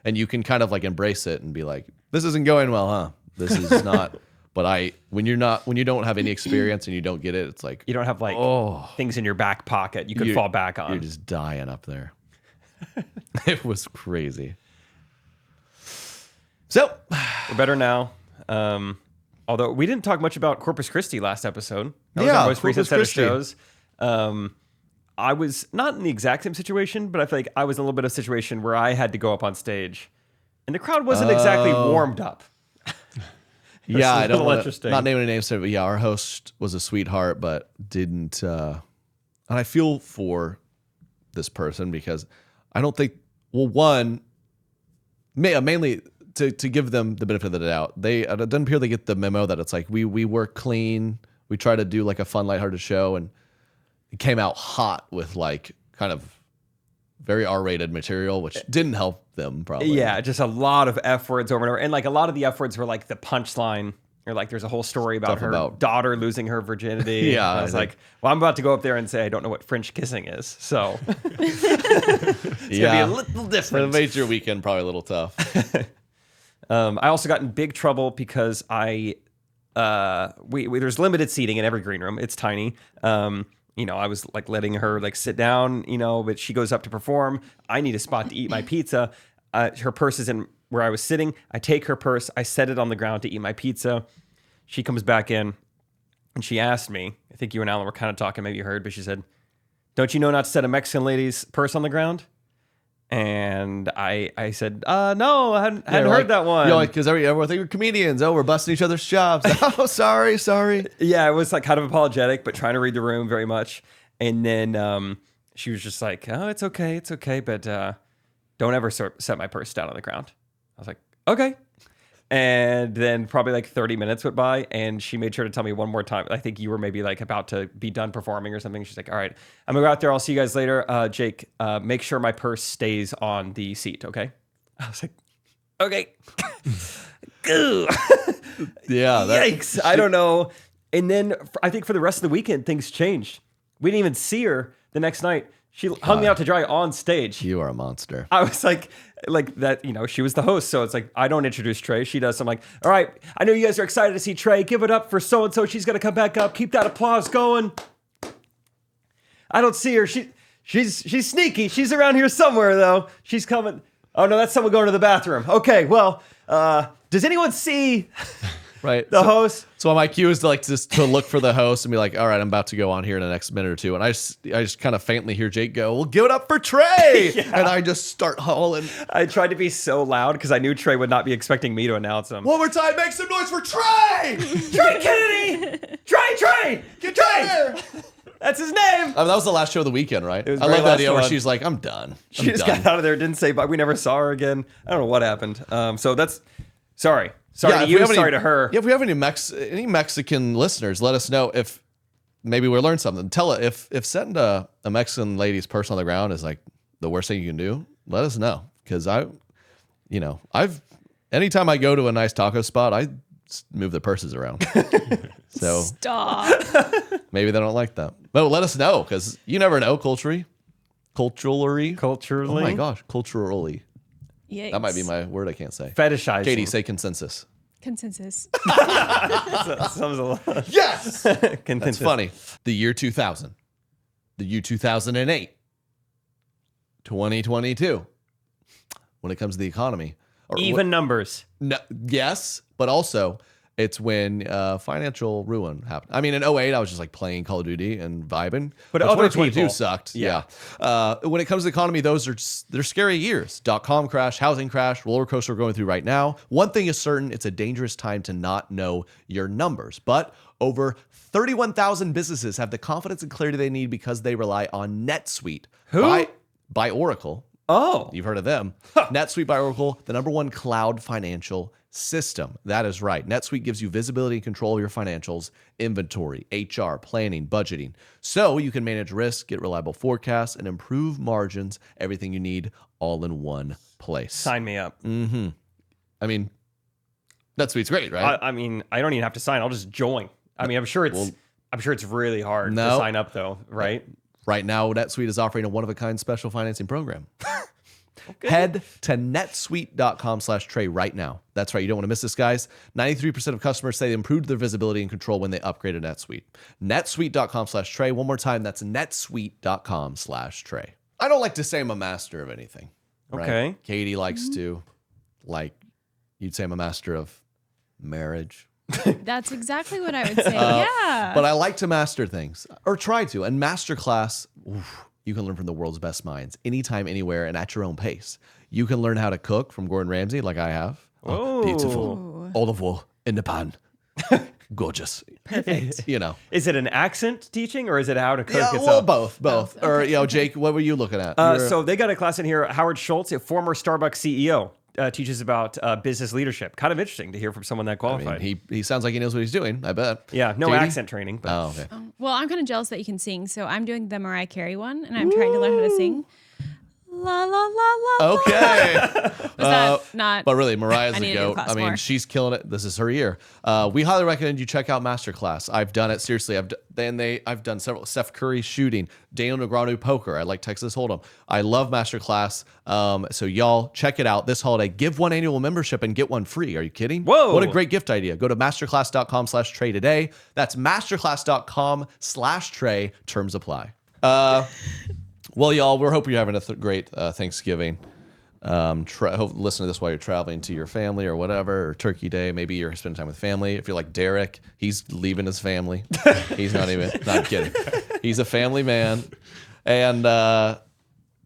And you can kind of like embrace it and be like, this isn't going well, huh? This is not. But when you don't have any experience and you don't get it, it's like, You don't have like things in your back pocket you could fall back on. You're just dying up there. It was crazy. So We're better now. Although we didn't talk much about Corpus Christi last episode. That was Yeah, our most recent Corpus set of Christi. shows. I was not in the exact same situation, but I feel like I was in a little bit of a situation where I had to go up on stage, and the crowd wasn't exactly warmed up. yeah, I don't want interesting. not naming any names, but yeah, our host was a sweetheart, but didn't. And I feel for this person because I don't think. Well, one, mainly to give them the benefit of the doubt, it doesn't appear they get the memo that it's like we work clean, we try to do like a fun, lighthearted show, and it came out hot with like kind of very R-rated material, which didn't help them probably. Yeah, just a lot of F words over and over. And like a lot of the F words were like the punchline, or like there's a whole story about her daughter losing her virginity. Yeah. And I was like, well, I'm about to go up there and say I don't know what French kissing is. So it's Yeah. gonna be a little So it different. made your weekend probably a little tough. I also got in big trouble because there's limited seating in every green room. It's tiny. I was like letting her like sit down, but she goes up to perform. I need a spot to eat my pizza. Her purse is in where I was sitting. I take her purse. I set it on the ground to eat my pizza. She comes back in and she asked me, I think you and Alan were kind of talking, maybe you heard, but she said, "Don't you know not to set a Mexican lady's purse on the ground?" And I said, no, I hadn't heard that one. Because everyone think we're comedians. Oh, we're busting each other's chops. Oh, sorry. Yeah, I was like kind of apologetic, but trying to read the room very much. And then she was just like, "Oh, it's okay. But don't ever set my purse down on the ground. I was like, okay. And then probably like 30 minutes went by, and she made sure to tell me one more time. I think you were maybe like about to be done performing or something. She's like, all right, I'm gonna go out there. I'll see you guys later. Jake, make sure my purse stays on the seat, okay? I was like, okay. Yeah. Yikes. I don't know. And then I think for the rest of the weekend, things changed. We didn't even see her the next night. She hung me out to dry on stage. You are a monster. I was like that, she was the host. So it's like, I don't introduce Trey. She does. So I'm like, all right, I know you guys are excited to see Trey. Give it up for so-and-so. She's going to come back up. Keep that applause going. I don't see her. She's sneaky. She's around here somewhere, though. She's coming. Oh, no, that's someone going to the bathroom. Okay, well, does anyone see right the host? So my cue is to look for the host and be like, all right, I'm about to go on here in the next minute or two. And I just kind of faintly hear Jake go, well, give it up for Trey. Yeah. And I just start hauling. I tried to be so loud because I knew Trey would not be expecting me to announce him. One more time, make some noise for Trey! Trey Kennedy! Trey! Get Trey! That's his name. I mean, that was the last show of the weekend, right? It was I love that idea where one. she's like, I'm done. She just got out of there, didn't say bye. We never saw her again. I don't know what happened. So that's sorry. Sorry to you, sorry to her. Yeah, if we have any Mexican listeners, let us know if maybe we learned something. Tell it if setting a Mexican lady's purse on the ground is like the worst thing you can do, let us know. Because anytime I go to a nice taco spot, I move the purses around. So Stop. maybe they don't like that. But let us know, because you never know. Culturally. Oh my gosh, culturally. Yikes. That might be my word I can't say. Fetishizing. Katie, say consensus. Consensus. Sounds a lot. Yes! Consensus. That's funny. The year 2000. The year 2008. 2022. When it comes to the economy. Even numbers. No, yes, but also it's when financial ruin happened. I mean, in 2008, I was just like playing Call of Duty and vibing. But other 2022 people sucked. Yeah. When it comes to the economy, they're scary years. .com crash, housing crash, roller coaster we're going through right now. One thing is certain, it's a dangerous time to not know your numbers. But over 31,000 businesses have the confidence and clarity they need because they rely on NetSuite. Who? By Oracle. Oh. You've heard of them. NetSuite by Oracle, the #1 cloud financial system. That is right. NetSuite gives you visibility and control of your financials, inventory, HR, planning, budgeting. So you can manage risk, get reliable forecasts, and improve margins, everything you need all in one place. Sign me up. Mm-hmm. I mean, NetSuite's great, right? I mean, I don't even have to sign. I'll just join. I mean, I'm sure it's really hard to sign up though, right? Right now, NetSuite is offering a one-of-a-kind special financing program. Head to netsuite.com/Trey right now. That's right. You don't want to miss this, guys. 93% of customers say they improved their visibility and control when they upgraded NetSuite. netsuite.com/Trey. One more time. That's netsuite.com/Trey. I don't like to say I'm a master of anything. Right? Okay. Katie likes to, you'd say I'm a master of marriage. That's exactly what I would say. Yeah. But I like to master things, or try to. And masterclass, you can learn from the world's best minds anytime, anywhere, and at your own pace. You can learn how to cook from Gordon Ramsay, like I have. Oh, beautiful. Olive oil in the pan. Gorgeous. Perfect. Is it an accent teaching or is it how to cook itself? Well, both. Or, Jake, what were you looking at? So they got a class in here. Howard Schultz, a former Starbucks CEO. Teaches about business leadership. Kind of interesting to hear from someone that qualified. I mean, he sounds like he knows what he's doing, I bet. Yeah, no Katie? accent training. But. Oh, okay. Well, I'm kind of jealous that you can sing, so I'm doing the Mariah Carey one, and I'm trying to learn how to sing. La la la la. Okay. Was that not? But really, Mariah's I the need to do goat. class I mean, more. she's killing it. This is her year. We highly recommend you check out Masterclass. I've done it seriously. I've done several. Steph Curry shooting, Daniel Negreanu poker. I like Texas Hold'em. I love Masterclass. So y'all check it out this holiday. Give one annual membership and get one free. Are you kidding? Whoa! What a great gift idea. Go to masterclass.com/Trey today. That's masterclass.com/Trey. Terms apply. Well, y'all, we're hoping you're having a great Thanksgiving. Listen to this while you're traveling to your family or whatever, or Turkey Day. Maybe you're spending time with family. If you're like Derek, he's leaving his family. He's not kidding. He's a family man. And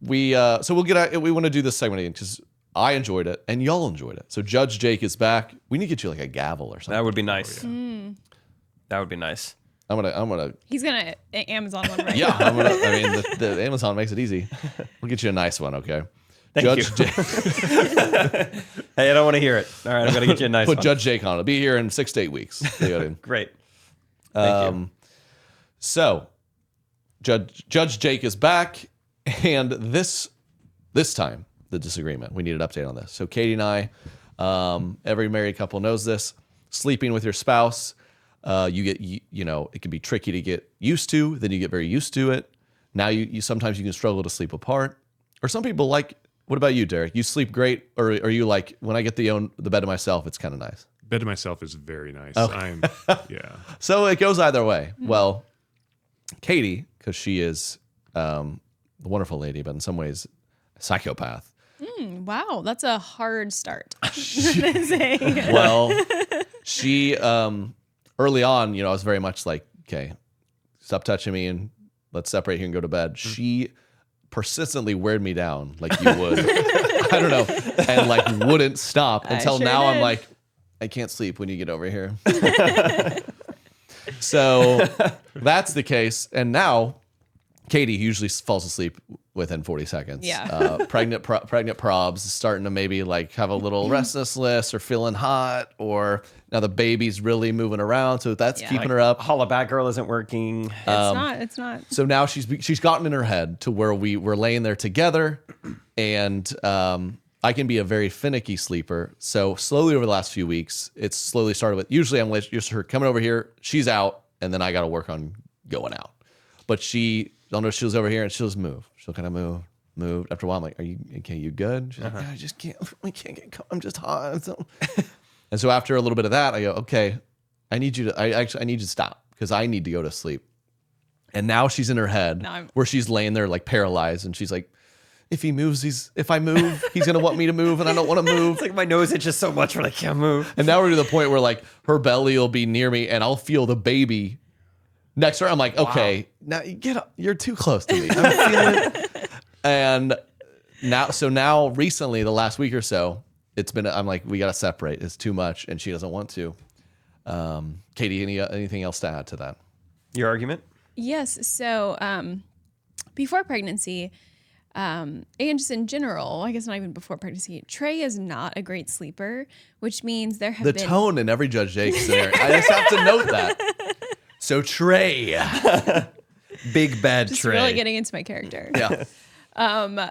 we want to do this segment again because I enjoyed it and y'all enjoyed it. So Judge Jake is back. We need to get you like a gavel or something. That would be nice. That would be nice. I'm gonna. He's gonna Amazon one right Yeah, now. I mean, the Amazon makes it easy. We'll get you a nice one, okay? Thank Judge you. Jake. Hey, I don't want to hear it. All right, I'm going to get you a nice Put one. Judge Jake on. It'll be here in 6 to 8 weeks. Great. Thank you. So, Judge Jake is back, and this time the disagreement. We need an update on this. So, Katie and I, every married couple knows this. Sleeping with your spouse, you get it can be tricky to get used to. Then you get very used to it. Now you sometimes you can struggle to sleep apart, or some people like. What about you, Derek? You sleep great, or are you like when I get the bed to myself? It's kind of nice. Bed to myself is very nice. Okay. Yeah. So it goes either way. Well, Katie, because she is a wonderful lady, but in some ways a psychopath. Wow, that's a hard start. Well, she early on, I was very much like, okay, stop touching me and let's separate here and go to bed. She persistently weared me down like you would. I don't know, and like wouldn't stop until sure now. did. I'm like, I can't sleep when you get over here. So that's the case. And now Katie usually falls asleep within 40 seconds. Yeah. Pregnant probs starting to maybe like have a little restlessness or feeling hot, or now the baby's really moving around. So that's keeping her up. Holla Back Girl isn't working. It's not. So now she's gotten in her head to where we're laying there together, and I can be a very finicky sleeper. So slowly over the last few weeks, it's slowly started with, usually I'm just her coming over here, she's out, and then I got to work on going out. But I'll know she was over here and she'll just move. She'll kind of move. After a while, I'm like, are you okay? You good? She's like, yeah, I just can't, we can't get, I'm just hot. And so after a little bit of that, I go, okay, I need you to stop because I need to go to sleep. And now she's in her head where she's laying there like paralyzed, and she's like, if I move, he's going to want me to move, and I don't want to move. It's like my nose itches so much when I can't move. And now we're to the point where like her belly will be near me and I'll feel the baby next to her. I'm like, okay, now get up. You're too close to me. I'm feeling it. And now recently, the last week or so, I'm like, we got to separate. It's too much. And she doesn't want to. Katie, anything else to add to that? Your argument? Yes. So before pregnancy, and just in general, I guess not even before pregnancy, Trey is not a great sleeper, which means there have The been tone in every Judge Jake scenario. I just have to note that. So Trey. Big bad just Trey. really getting into my character. Yeah.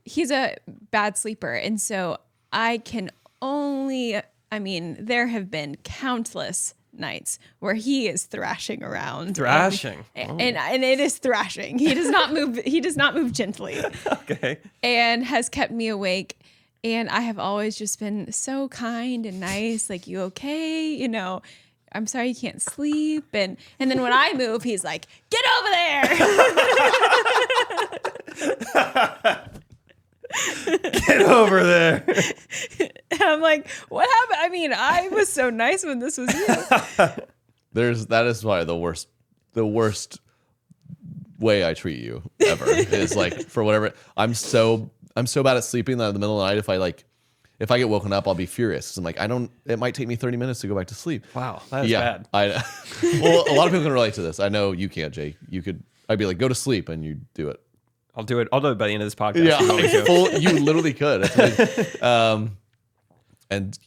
He's a bad sleeper, and so I can only. I mean, there have been countless nights where he is thrashing around. Thrashing. And it is thrashing. He does not move. He does not move gently. Okay. And has kept me awake. And I have always just been so kind and nice. Like, you okay? I'm sorry you can't sleep. And then when I move, he's like, get over there. Get over there. And I'm like, what happened? I mean, I was so nice when this was you. That is why the worst way I treat you ever is like, for whatever. I'm so bad at sleeping that in the middle of the night, if I get woken up, I'll be furious. I'm like, it might take me 30 minutes to go back to sleep. Wow, that is bad. Well, a lot of people can relate to this. I know you can't, Jake. I'd be like, go to sleep, and you do it. I'll do it by the end of this podcast. Yeah, you literally could. And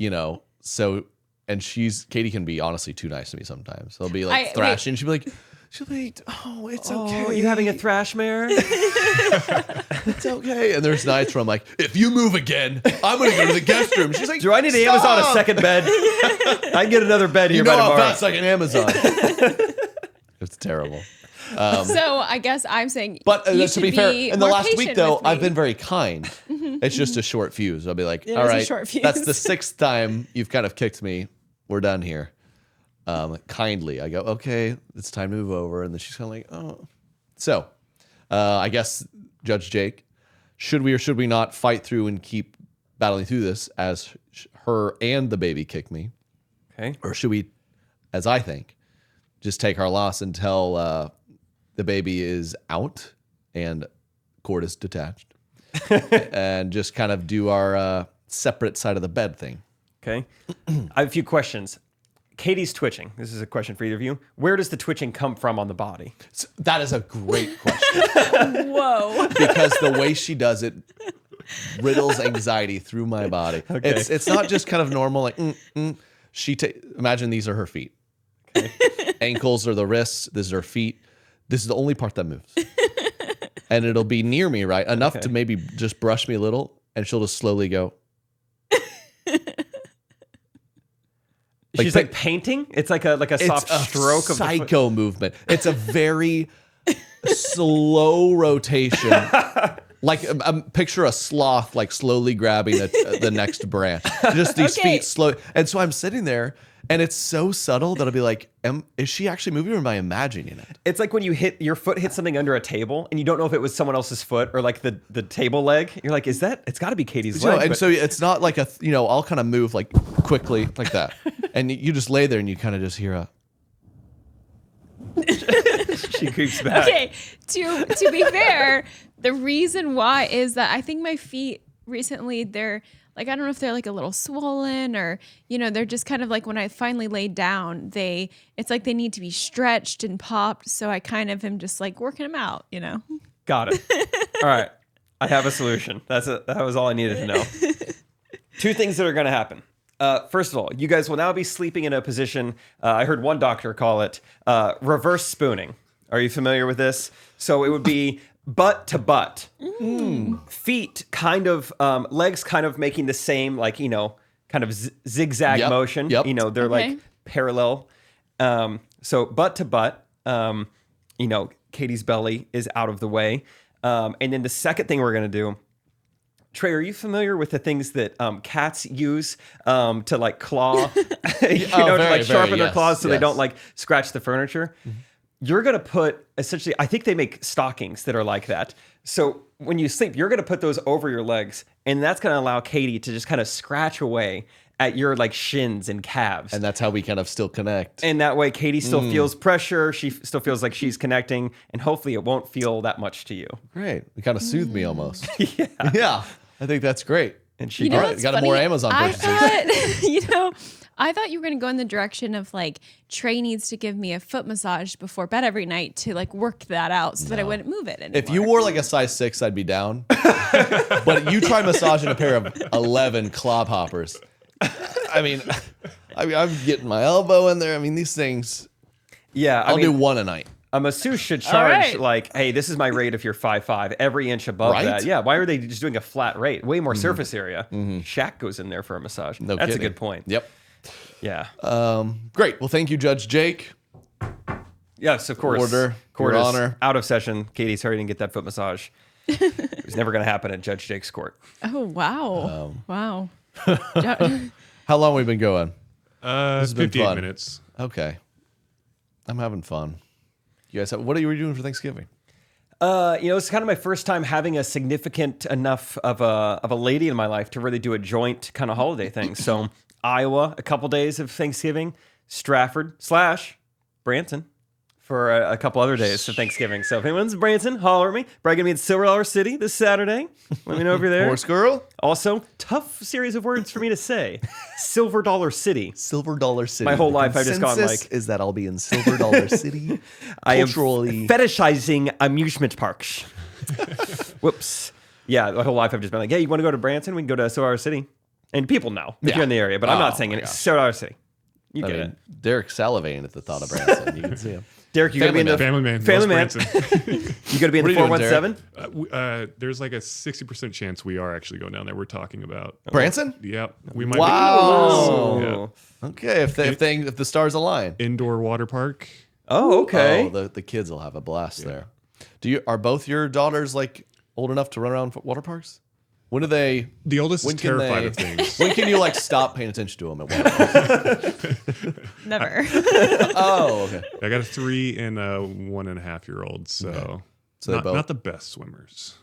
Katie can be honestly too nice to me sometimes. They'll be like thrashing. She'll be like, oh, it's okay. Are you having a thrash mare? It's okay. And there's nights where I'm like, if you move again, I'm going to go to the guest room. She's like, do I need to Amazon a second bed? I can get another bed here by tomorrow. How fast I can Amazon. It's terrible. So I guess I'm saying, but to be fair, in the last week though, I've been very kind. Mm-hmm. It's just a short fuse. I'll be like, It all is a right, short fuse. that's the 6th time you've kind of kicked me. We're done here. Kindly, I go, okay, it's time to move over, and then she's kind of like, oh. So, I guess Judge Jake, should we or should we not fight through and keep battling through this as her and the baby kick me? Okay. Or should we, as I think, just take our loss until the baby is out and cord is detached and just kind of do our separate side of the bed thing? Okay. I have a few questions. Katie's twitching. This is a question for either of you. Where does the twitching come from on the body? That is a great question. Whoa. Because the way she does it, riddles anxiety through my body. Okay. It's not just kind of normal like imagine these are her feet. Okay. Ankles are the wrists. This is her feet. This is the only part that moves. And it'll be near me, right? Enough to maybe just brush me a little, and she'll just slowly go. She's like painting. It's like a soft stroke of psycho movement. It's a very slow rotation. Like picture a sloth like slowly grabbing the next branch. Just these feet slow. And so I'm sitting there, and it's so subtle that I'll be like, is she actually moving, or am I imagining it? It's like when your foot hits something under a table and you don't know if it was someone else's foot or like the table leg. You're like, it's got to be Katie's leg. And so it's not like I'll kind of move like quickly like that. And you just lay there and you kind of just hear a. She creeps back. Okay, to be fair, the reason why is that I think my feet recently, they're like, I don't know if they're like a little swollen or, they're just kind of like when I finally laid down, it's like they need to be stretched and popped. So I kind of am just like working them out, Got it. All right. I have a solution. That was all I needed to know. 2 things that are going to happen. First of all, you guys will now be sleeping in a position, I heard one doctor call it reverse spooning. Are you familiar with this? So it would be butt to butt. Feet kind of, legs kind of making the same, like, kind of zigzag motion. Yep. They're like parallel. So butt to butt, Katie's belly is out of the way. And then the second thing we're going to do, Trey, are you familiar with the things that cats use to like claw, to sharpen their claws so they don't like scratch the furniture? Mm-hmm. You're going to put essentially, I think they make stockings that are like that. So when you sleep, you're going to put those over your legs, and that's going to allow Katie to just kind of scratch away at your like shins and calves. And that's how we kind of still connect. And that way Katie still feels pressure. She still feels like she's connecting, and hopefully it won't feel that much to you. Great. It kind of soothed me almost. Yeah. Yeah. I think that's great. And she all right, got more Amazon purchases. I thought you were going to go in the direction of like Trey needs to give me a foot massage before bed every night to like work that out so that I wouldn't move it anymore. If you wore like a size 6, I'd be down. But you try massaging a pair of 11 clod hoppers. I mean, I'm getting my elbow in there. I mean, these things. Yeah, I'll do one a night. A masseuse should charge like, hey, this is my rate if you're 5'5", every inch above that. Yeah, why are they just doing a flat rate? Way more surface area. Shaq goes in there for a massage. No That's kidding. a good point. Yep. Yeah. Great. Well, thank you, Judge Jake. Yes, of course. Your Court is honor. out of session. Katie, sorry you didn't get that foot massage. It was never going to happen at Judge Jake's court. Oh, wow. Wow. How long have we been going? This has been 15 minutes. Okay. I'm having fun. You guys, what are you doing for Thanksgiving? It's kind of my first time having a significant enough of a lady in my life to really do a joint kind of holiday thing. So Iowa, a couple days of Thanksgiving, Stratford / Branson for a couple other days of Thanksgiving. So if anyone's in Branson, holler at me. Probably gonna be in Silver Dollar City this Saturday. Let me know if you're there. Horse girl? Also, tough series of words for me to say. Silver Dollar City. Silver Dollar City. My whole life I've just gone Consensus like, is that I'll be in Silver Dollar City. I am Culturally. fetishizing amusement parks. Whoops. Yeah, my whole life I've just been like, hey, you want to go to Branson? We can go to Silver Dollar City. And people know if you're in the area, but I'm not saying it. It's Silver Dollar City. You get it. Derek's salivating at the thought of Branson. You can see him. Derek, you got to be in the Family man. Family man. Branson. You got to be in the What are you doing, 417. There's like a 60% chance we are actually going down there. We're talking about Branson? Yep. We might. Wow. Yeah. Okay, if the stars align. Indoor water park. Oh, okay. Oh, the kids will have a blast there. Are both your daughters like old enough to run around water parks? When do they? The oldest is When can terrified they- of things. When can you like stop paying attention to them at water parks? Never. Oh, okay. I got a 3 and a 1.5-year-old, so, So they both- not the best swimmers.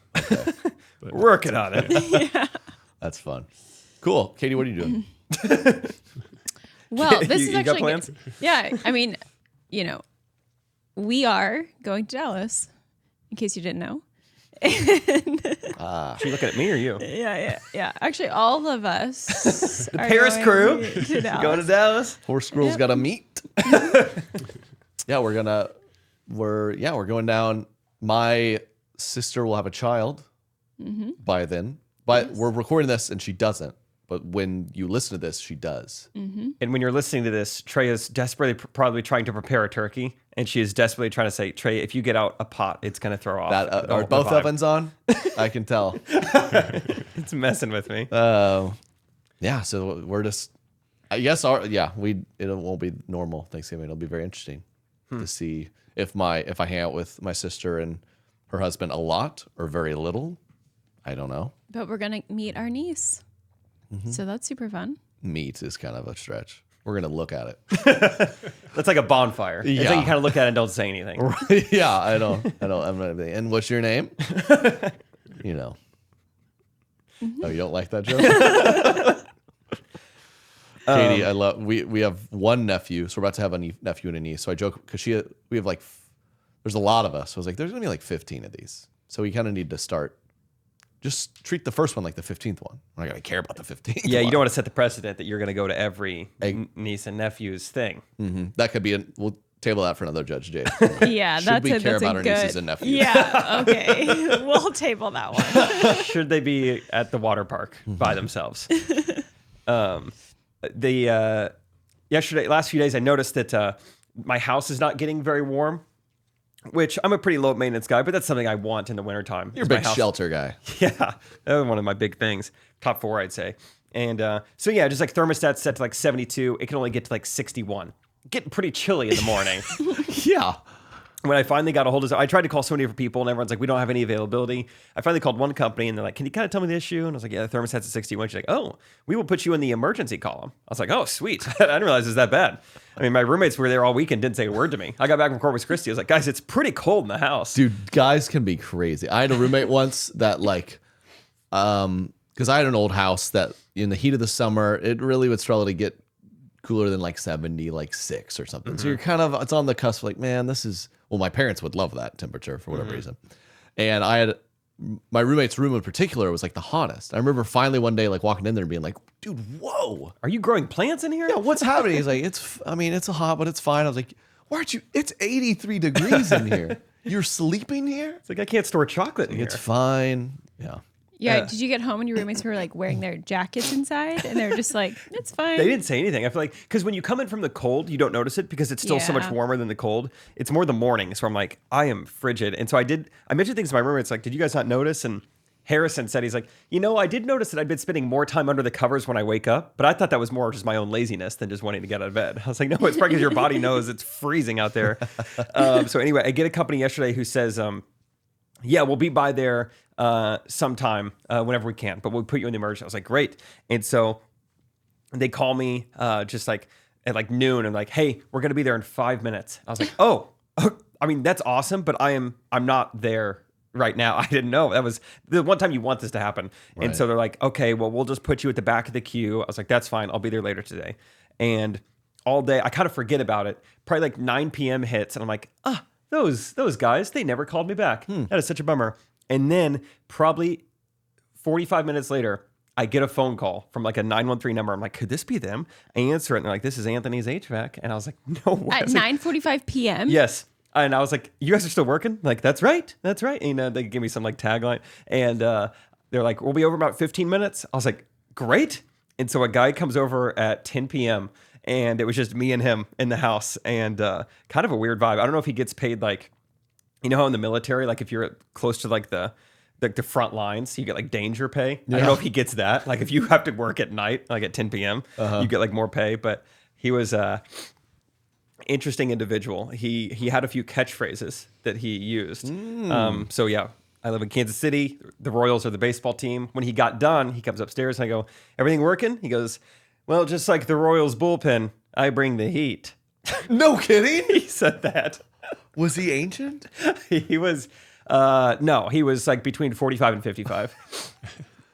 Working on it. That's fun. Cool. Katie, what are you doing? Well, this is You got actually plans? Yeah, I mean, we are going to Dallas, in case you didn't know. She looking at me or you? Yeah. Actually, all of us. The Paris crew to Dallas. going to Dallas. Horse girls got to meet. Yeah, we're going down. My sister will have a child by then. But we're recording this and she doesn't. But when you listen to this, she does. Mm-hmm. And when you're listening to this, Trey is desperately probably trying to prepare a turkey. And she is desperately trying to say, Trey, if you get out a pot, it's going to throw off. That the are both vibe. ovens on? I can tell. It's messing with me. Yeah, so we're just, I guess, it won't be normal Thanksgiving. It'll be very interesting to see if I hang out with my sister and her husband a lot or very little. I don't know. But we're going to meet our niece. So that's super fun. Meat is kind of a stretch. We're gonna look at it. That's like a bonfire. It's Yeah. like you kind of look at it and don't say anything. Yeah, I don't. I'm not. And what's your name? You know. Oh, you don't like that joke? Katie, I love. We have one nephew, so we're about to have a nephew and a niece. So I joke because we have like, there's a lot of us. So I was like, there's gonna be like 15 of these. So we kind of need to start. Just treat the first one like the 15th one. I'm not gonna care about the 15th. Yeah, one. you don't want to set the precedent that you're going to go to every niece and nephew's thing. That could be. We'll table that for another Judge Jade. Yeah, Should that's we a, care that's about a our good. nieces and nephews? Yeah, okay, we'll table that one. Should they be at the water park by themselves? Last few days, I noticed that my house is not getting very warm, which I'm a pretty low maintenance guy, but that's something I want in the wintertime. You're a big shelter guy. Yeah, that was one of my big things. Top 4, I'd say. And so yeah, just like thermostat set to like 72, it can only get to like 61. Getting pretty chilly in the morning. Yeah. When I finally got a hold of it, I tried to call so many different people, and everyone's like, we don't have any availability. I finally called one company, and they're like, can you kind of tell me the issue? And I was like, yeah, the thermostat's at 61. She's like, oh, we will put you in the emergency column. I was like, oh, sweet. I didn't realize it was that bad. I mean, my roommates were there all weekend, didn't say a word to me. I got back from Corpus Christi. I was like, guys, it's pretty cold in the house. Dude, guys can be crazy. I had a roommate once that like, because I had an old house that in the heat of the summer, it really would struggle to get cooler than like 70, like 6 or something. So you're kind of, it's on the cusp, like, man, this is, well, my parents would love that temperature for whatever reason. And I had, my roommate's room in particular was like the hottest. I remember finally one day like walking in there and being like, dude, whoa. Are you growing plants in here? Yeah, what's happening? He's like, it's hot, but it's fine. I was like, why aren't you, it's 83 degrees in here. You're sleeping here? It's like, I can't store chocolate in here. It's fine. Yeah. Yeah, did you get home and your roommates were like wearing their jackets inside, and they were just like, it's fine. They didn't say anything. I feel like, because when you come in from the cold, you don't notice it because it's still so much Yeah. warmer than the cold. It's more the morning. So I'm like, I am frigid. And so I mentioned things to my roommates like, did you guys not notice? And Harrison said, he's like, I did notice that I've been spending more time under the covers when I wake up, but I thought that was more just my own laziness than just wanting to get out of bed. I was like, no, it's probably because your body knows it's freezing out there. So anyway, I get a company yesterday who says, yeah, we'll be by there sometime whenever we can, but we'll put you in the emergency. I was like, great. And so they call me just like at like noon and like, hey, we're going to be there in 5 minutes. I was like, oh, I mean, that's awesome, but I'm not there right now. I didn't know. That was the one time you want this to happen. Right. And so they're like, okay, well, we'll just put you at the back of the queue. I was like, that's fine. I'll be there later today. And all day, I kind of forget about it. Probably like 9 p.m. hits and I'm like, those guys, they never called me back. That is such a bummer. And then probably 45 minutes later, I get a phone call from like a 913 number. I'm like, could this be them? I answer it and they're like, this is Anthony's HVAC. And I was like, no way. At 9:45 p.m.? Yes. And I was like, you guys are still working? Like, that's right. That's right. And they gave me some like tagline. And they're like, we'll be over about 15 minutes. I was like, great. And so a guy comes over at 10 p.m. and it was just me and him in the house and kind of a weird vibe. I don't know if he gets paid like, you know how in the military, like if you're close to like the front lines, you get like danger pay. I don't know if he gets that. Like if you have to work at night, like at 10 p.m., you get like more pay. But he was interesting individual. He had a few catchphrases that he used. So yeah, I live in Kansas City. The Royals are the baseball team. When he got done, he comes upstairs and I go, everything working? He goes, well, just like the Royals bullpen, I bring the heat. No kidding? He said that. Was he ancient? He was, no, he was like between 45 and 55.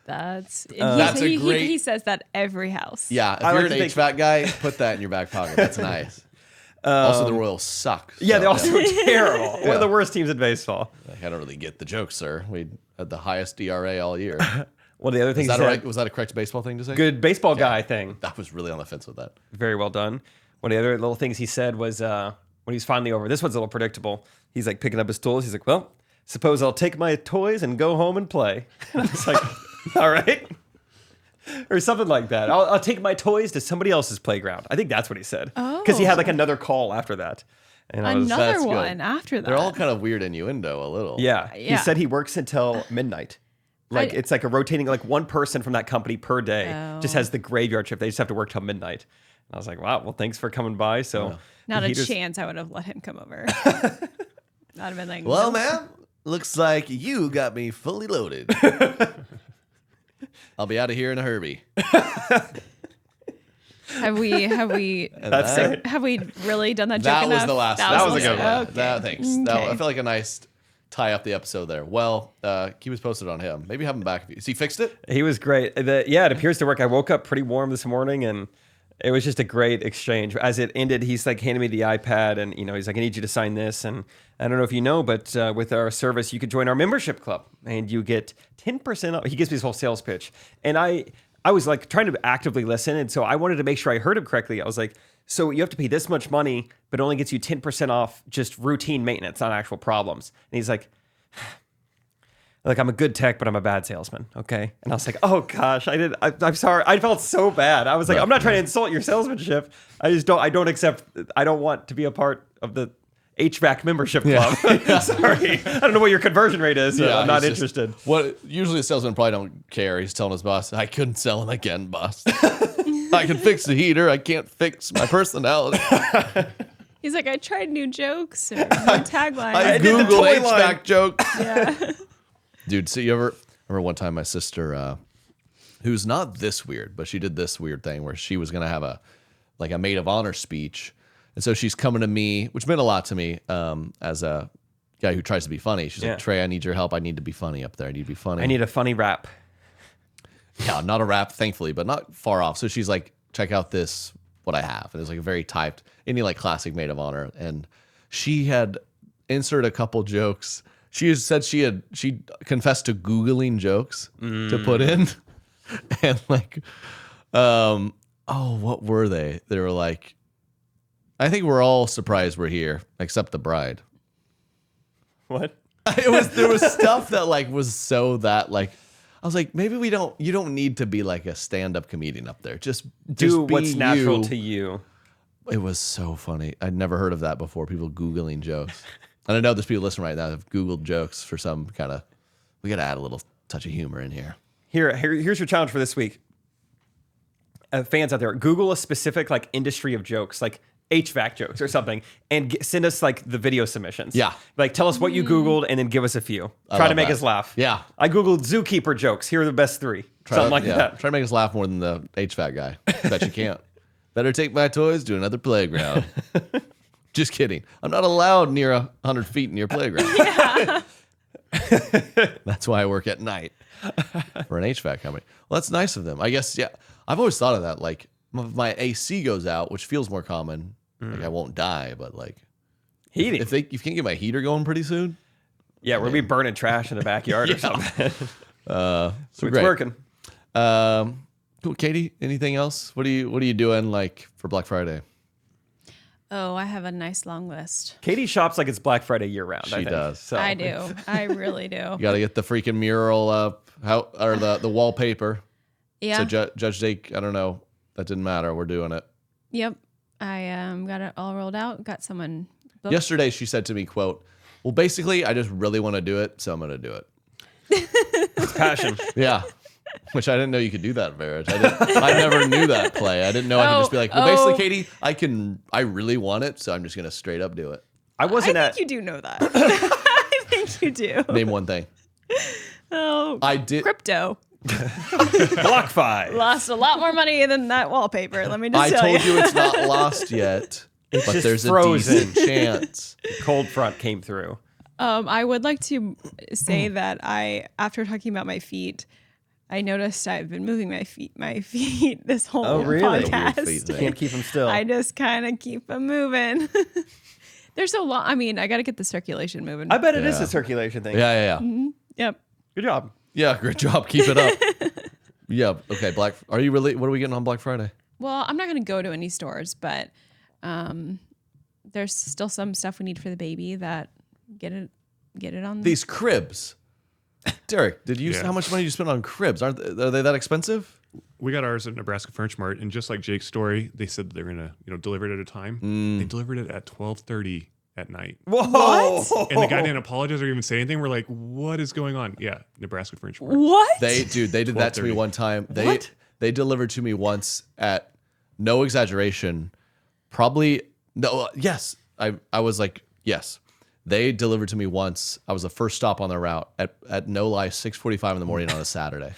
That's a great- He says that every house. Yeah, if I you're like an to think- HVAC guy, put that in your back pocket. That's nice. Also, the Royals suck. Yeah, they so, also were terrible. One Yeah. of the worst teams in baseball. I don't really get the joke, sir. We had the highest DRA all year. One of the other things Is that he a said, right, was that a correct baseball thing to say? good baseball guy thing. I was really on the fence with that. Very well done. One of the other little things he said was when he's finally over, this one's a little predictable. He's like picking up his tools. He's like, well, suppose I'll take my toys and go home and play. And I was like, All right. Or something like that. I'll take my toys to somebody else's playground. I think that's what he said. Because he had like another call after that. And Another That's good. one after that. They're all kind of weird innuendo a little. Yeah. He said he works until midnight. Like it's like a rotating, like one person from that company per day just has the graveyard shift. They just have to work till midnight. And I was like, wow, well, thanks for coming by. So Not the a heaters- chance I would have let him come over. I'd have been like, Well, nope. ma'am, looks like you got me fully loaded. I'll be out of here in a Herbie. Have we That's it. have we really done that joke That was enough? the last. That was a good one. Okay. That thanks. That, Okay. I feel like a nice tie up the episode there. Well, keep us posted on him. Maybe have him back. Has he fixed it? He was great. It appears to work. I woke up pretty warm this morning, and it was just a great exchange. As it ended, he's like handing me the iPad, and he's like, "I need you to sign this." And I don't know if you know, but with our service, you could join our membership club, and you get 10% off. He gives me his whole sales pitch, and I was like trying to actively listen, and so I wanted to make sure I heard him correctly. I was like, "So you have to pay this much money, but it only gets you 10% off just routine maintenance, not actual problems." And he's like, "Look, I'm a good tech, but I'm a bad salesman." Okay. And I was like, oh gosh, I'm sorry. I felt so bad. I was like, I'm not trying to insult your salesmanship. I don't want to be a part of the HVAC membership club. Sorry. I don't know what your conversion rate is. So I'm not interested. Usually the salesman probably don't care. He's telling his boss, I couldn't sell him again, boss. I can fix the heater. I can't fix my personality. He's like, I tried new jokes or new taglines. I did the Googled toy HVAC line. jokes. Yeah. Dude, so you ever remember one time my sister, who's not this weird, but she did this weird thing where she was going to have a maid of honor speech. And so she's coming to me, which meant a lot to me as a guy who tries to be funny. She's like, Trey, I need your help. I need to be funny up there. I need to be funny. I need a funny rap. Yeah, not a rap, thankfully, but not far off. So she's like, check out this, what I have. And it's like a very typed, any like classic maid of honor. And she had inserted a couple jokes. She said she confessed to Googling jokes to put in. And like, what were they? They were like, I think we're all surprised we're here, except the bride. What? There was stuff that like was so that like, I was like, maybe you don't need to be like a stand-up comedian up there. Just Do be what's natural you. to you. It was so funny. I'd never heard of that before. People Googling jokes. And I know there's people listening right now that have Googled jokes for some kind of, we got to add a little touch of humor in here. Here's your challenge for this week. Fans out there, Google a specific like industry of jokes, like HVAC jokes or something, and send us like the video submissions. Yeah. Like tell us what you Googled and then give us a few. Try to love make that. us laugh. Yeah. I Googled zookeeper jokes. Here are the best 3. Something like that. Try to make us laugh more than the HVAC guy. Bet you can't. Better take my toys to another playground. Just kidding. I'm not allowed near 100 feet in your playground. Yeah. That's why I work at night for an HVAC company. Well, that's nice of them. I guess, yeah. I've always thought of that. Like, if my AC goes out, which feels more common. Like, I won't die, but like, Heating. if you can't get my heater going pretty soon. Yeah, we'll be burning trash in the backyard or something. So It's great. working. Cool. Katie, anything else? What are you doing like for Black Friday? Oh, I have a nice long list. Katie shops like it's Black Friday year round. She I think. does. So. I do. I really do. You got to get the freaking mural up, or the wallpaper. Yeah. So Judge Jake, I don't know. That didn't matter. We're doing it. Yep. I got it all rolled out. Got someone booked. Yesterday, she said to me, "Quote: Well, basically, I just really want to do it, so I'm going to do it." It's passion. Yeah. Which I didn't know you could do that in marriage. I never knew that play. I didn't know I could just be like, well, basically, Katie, I really want it, so I'm just going to straight up do it. I wasn't I at. think you do know that. I think you do. Name one thing. Oh, I did. crypto. BlockFi. Lost a lot more money than that wallpaper. Let me just I tell told you. you it's not lost yet, but just there's frozen. a decent chance. Cold front came through. I would like to say that after talking about my feet, I noticed I've been moving my feet this whole Oh, really? podcast. Weird feet thing. Can't keep them still. I just kind of keep them moving. They're so long. I mean, I got to get the circulation moving. I bet it is Yeah. a circulation thing. Yeah. Yep. Good job. Yeah, great job. Keep it up. Yeah. Okay. What are we getting on Black Friday? Well, I'm not going to go to any stores, but there's still some stuff we need for the baby that get it on. These cribs. Derek, did you? Yeah. How much money did you spend on cribs? Are they that expensive? We got ours at Nebraska Furniture Mart, and just like Jake's story, they said that they're gonna, deliver it at a time. They delivered it at 12:30 at night, Whoa! and the guy didn't apologize or even say anything. We're like, "What is going on?" Yeah, Nebraska Furniture Mart. What? They did that to me 12:30. one time. What? They delivered to me once at, no exaggeration, probably no. Yes, I was like, yes. They delivered to me once. I was the first stop on the route at no lie 6:45 in the morning on a Saturday.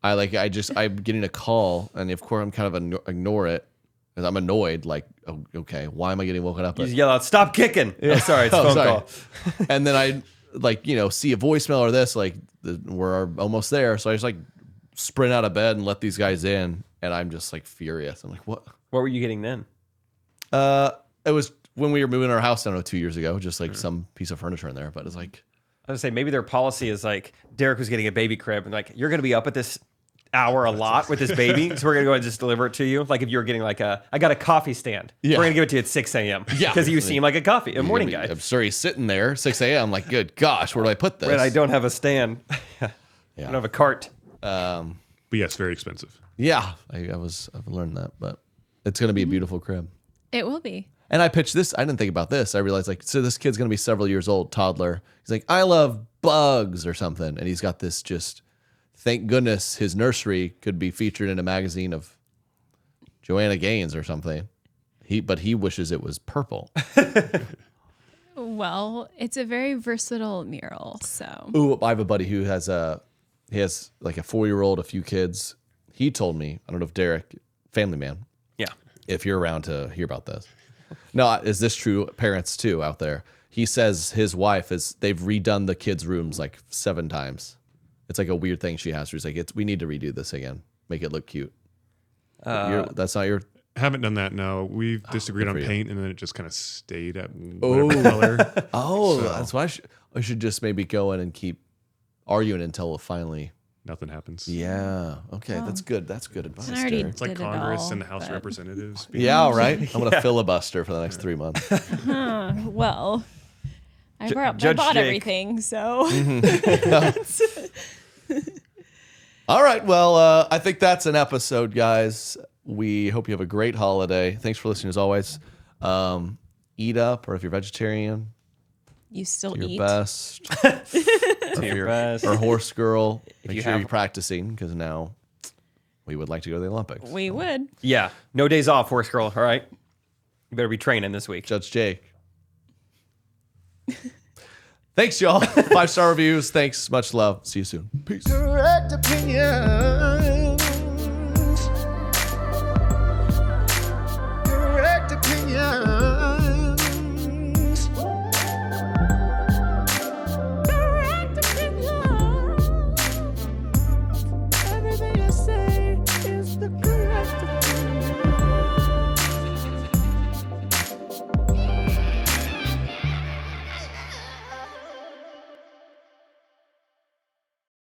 I'm getting a call, and of course I'm kind of ignore it because I'm annoyed. Like, oh, okay, why am I getting woken up? You just yell out, "Stop kicking!" Yeah. Oh, sorry, it's a phone call. And then I see a voicemail or this, we're almost there. So I just sprint out of bed and let these guys in, and I'm just furious. I'm like, what? What were you getting then? It was when we were moving our house down 2 years ago, just some piece of furniture in there. But it's like, I was gonna say maybe their policy is Derek was getting a baby crib, and you're gonna be up at this hour a lot with this baby, so we're gonna go and just deliver it to you. Like if you're getting I got a coffee stand, Yeah. we're gonna give it to you at 6 a.m. Yeah. because you seem like a morning guy. I'm sure he's sitting there 6 a.m. I'm like, good gosh, where do I put this? And I don't have a stand. I don't have a cart. But yes, very expensive. Yeah, I've learned that, but it's gonna be a beautiful crib. It will be. And I pitched this. I didn't think about this. I realized so this kid's gonna be several years old, toddler. He's like, I love bugs or something, and he's got this just. Thank goodness his nursery could be featured in a magazine of Joanna Gaines or something. But he wishes it was purple. Well, it's a very versatile mural. So. Ooh, I have a buddy who has a 4-year-old, a few kids. He told me, I don't know if Derek, family man, Yeah. if you're around to hear about this. No, is this true? Parents too out there. He says his wife they've redone the kids' rooms 7 times. It's a weird thing she has. She's like, we need to redo this again, make it look cute. That's not your. Haven't done that. No, we've disagreed on for you. paint, and then it just kind of stayed at whatever color. Oh, that's why I should just maybe go in and keep arguing until finally. Nothing happens. Yeah. Okay, that's good. That's good advice. I already Derek. It's like did it Congress all, and the House of but- Representatives. Yeah, right. I'm gonna filibuster for the next 3 months. Well, I bought Judge Jake. everything, so. All right. Well, I think that's an episode, guys. We hope you have a great holiday. Thanks for listening as always. Eat up, or if you're vegetarian, You still your eat. best. To your best. Or horse girl. Make you sure have- you're practicing because now we would like to go to the Olympics. We would. Yeah. No days off, horse girl. All right. You better be training this week. Judge Jake. Thanks, y'all. 5-star reviews. Thanks. Much love. See you soon. Peace. Correct opinion.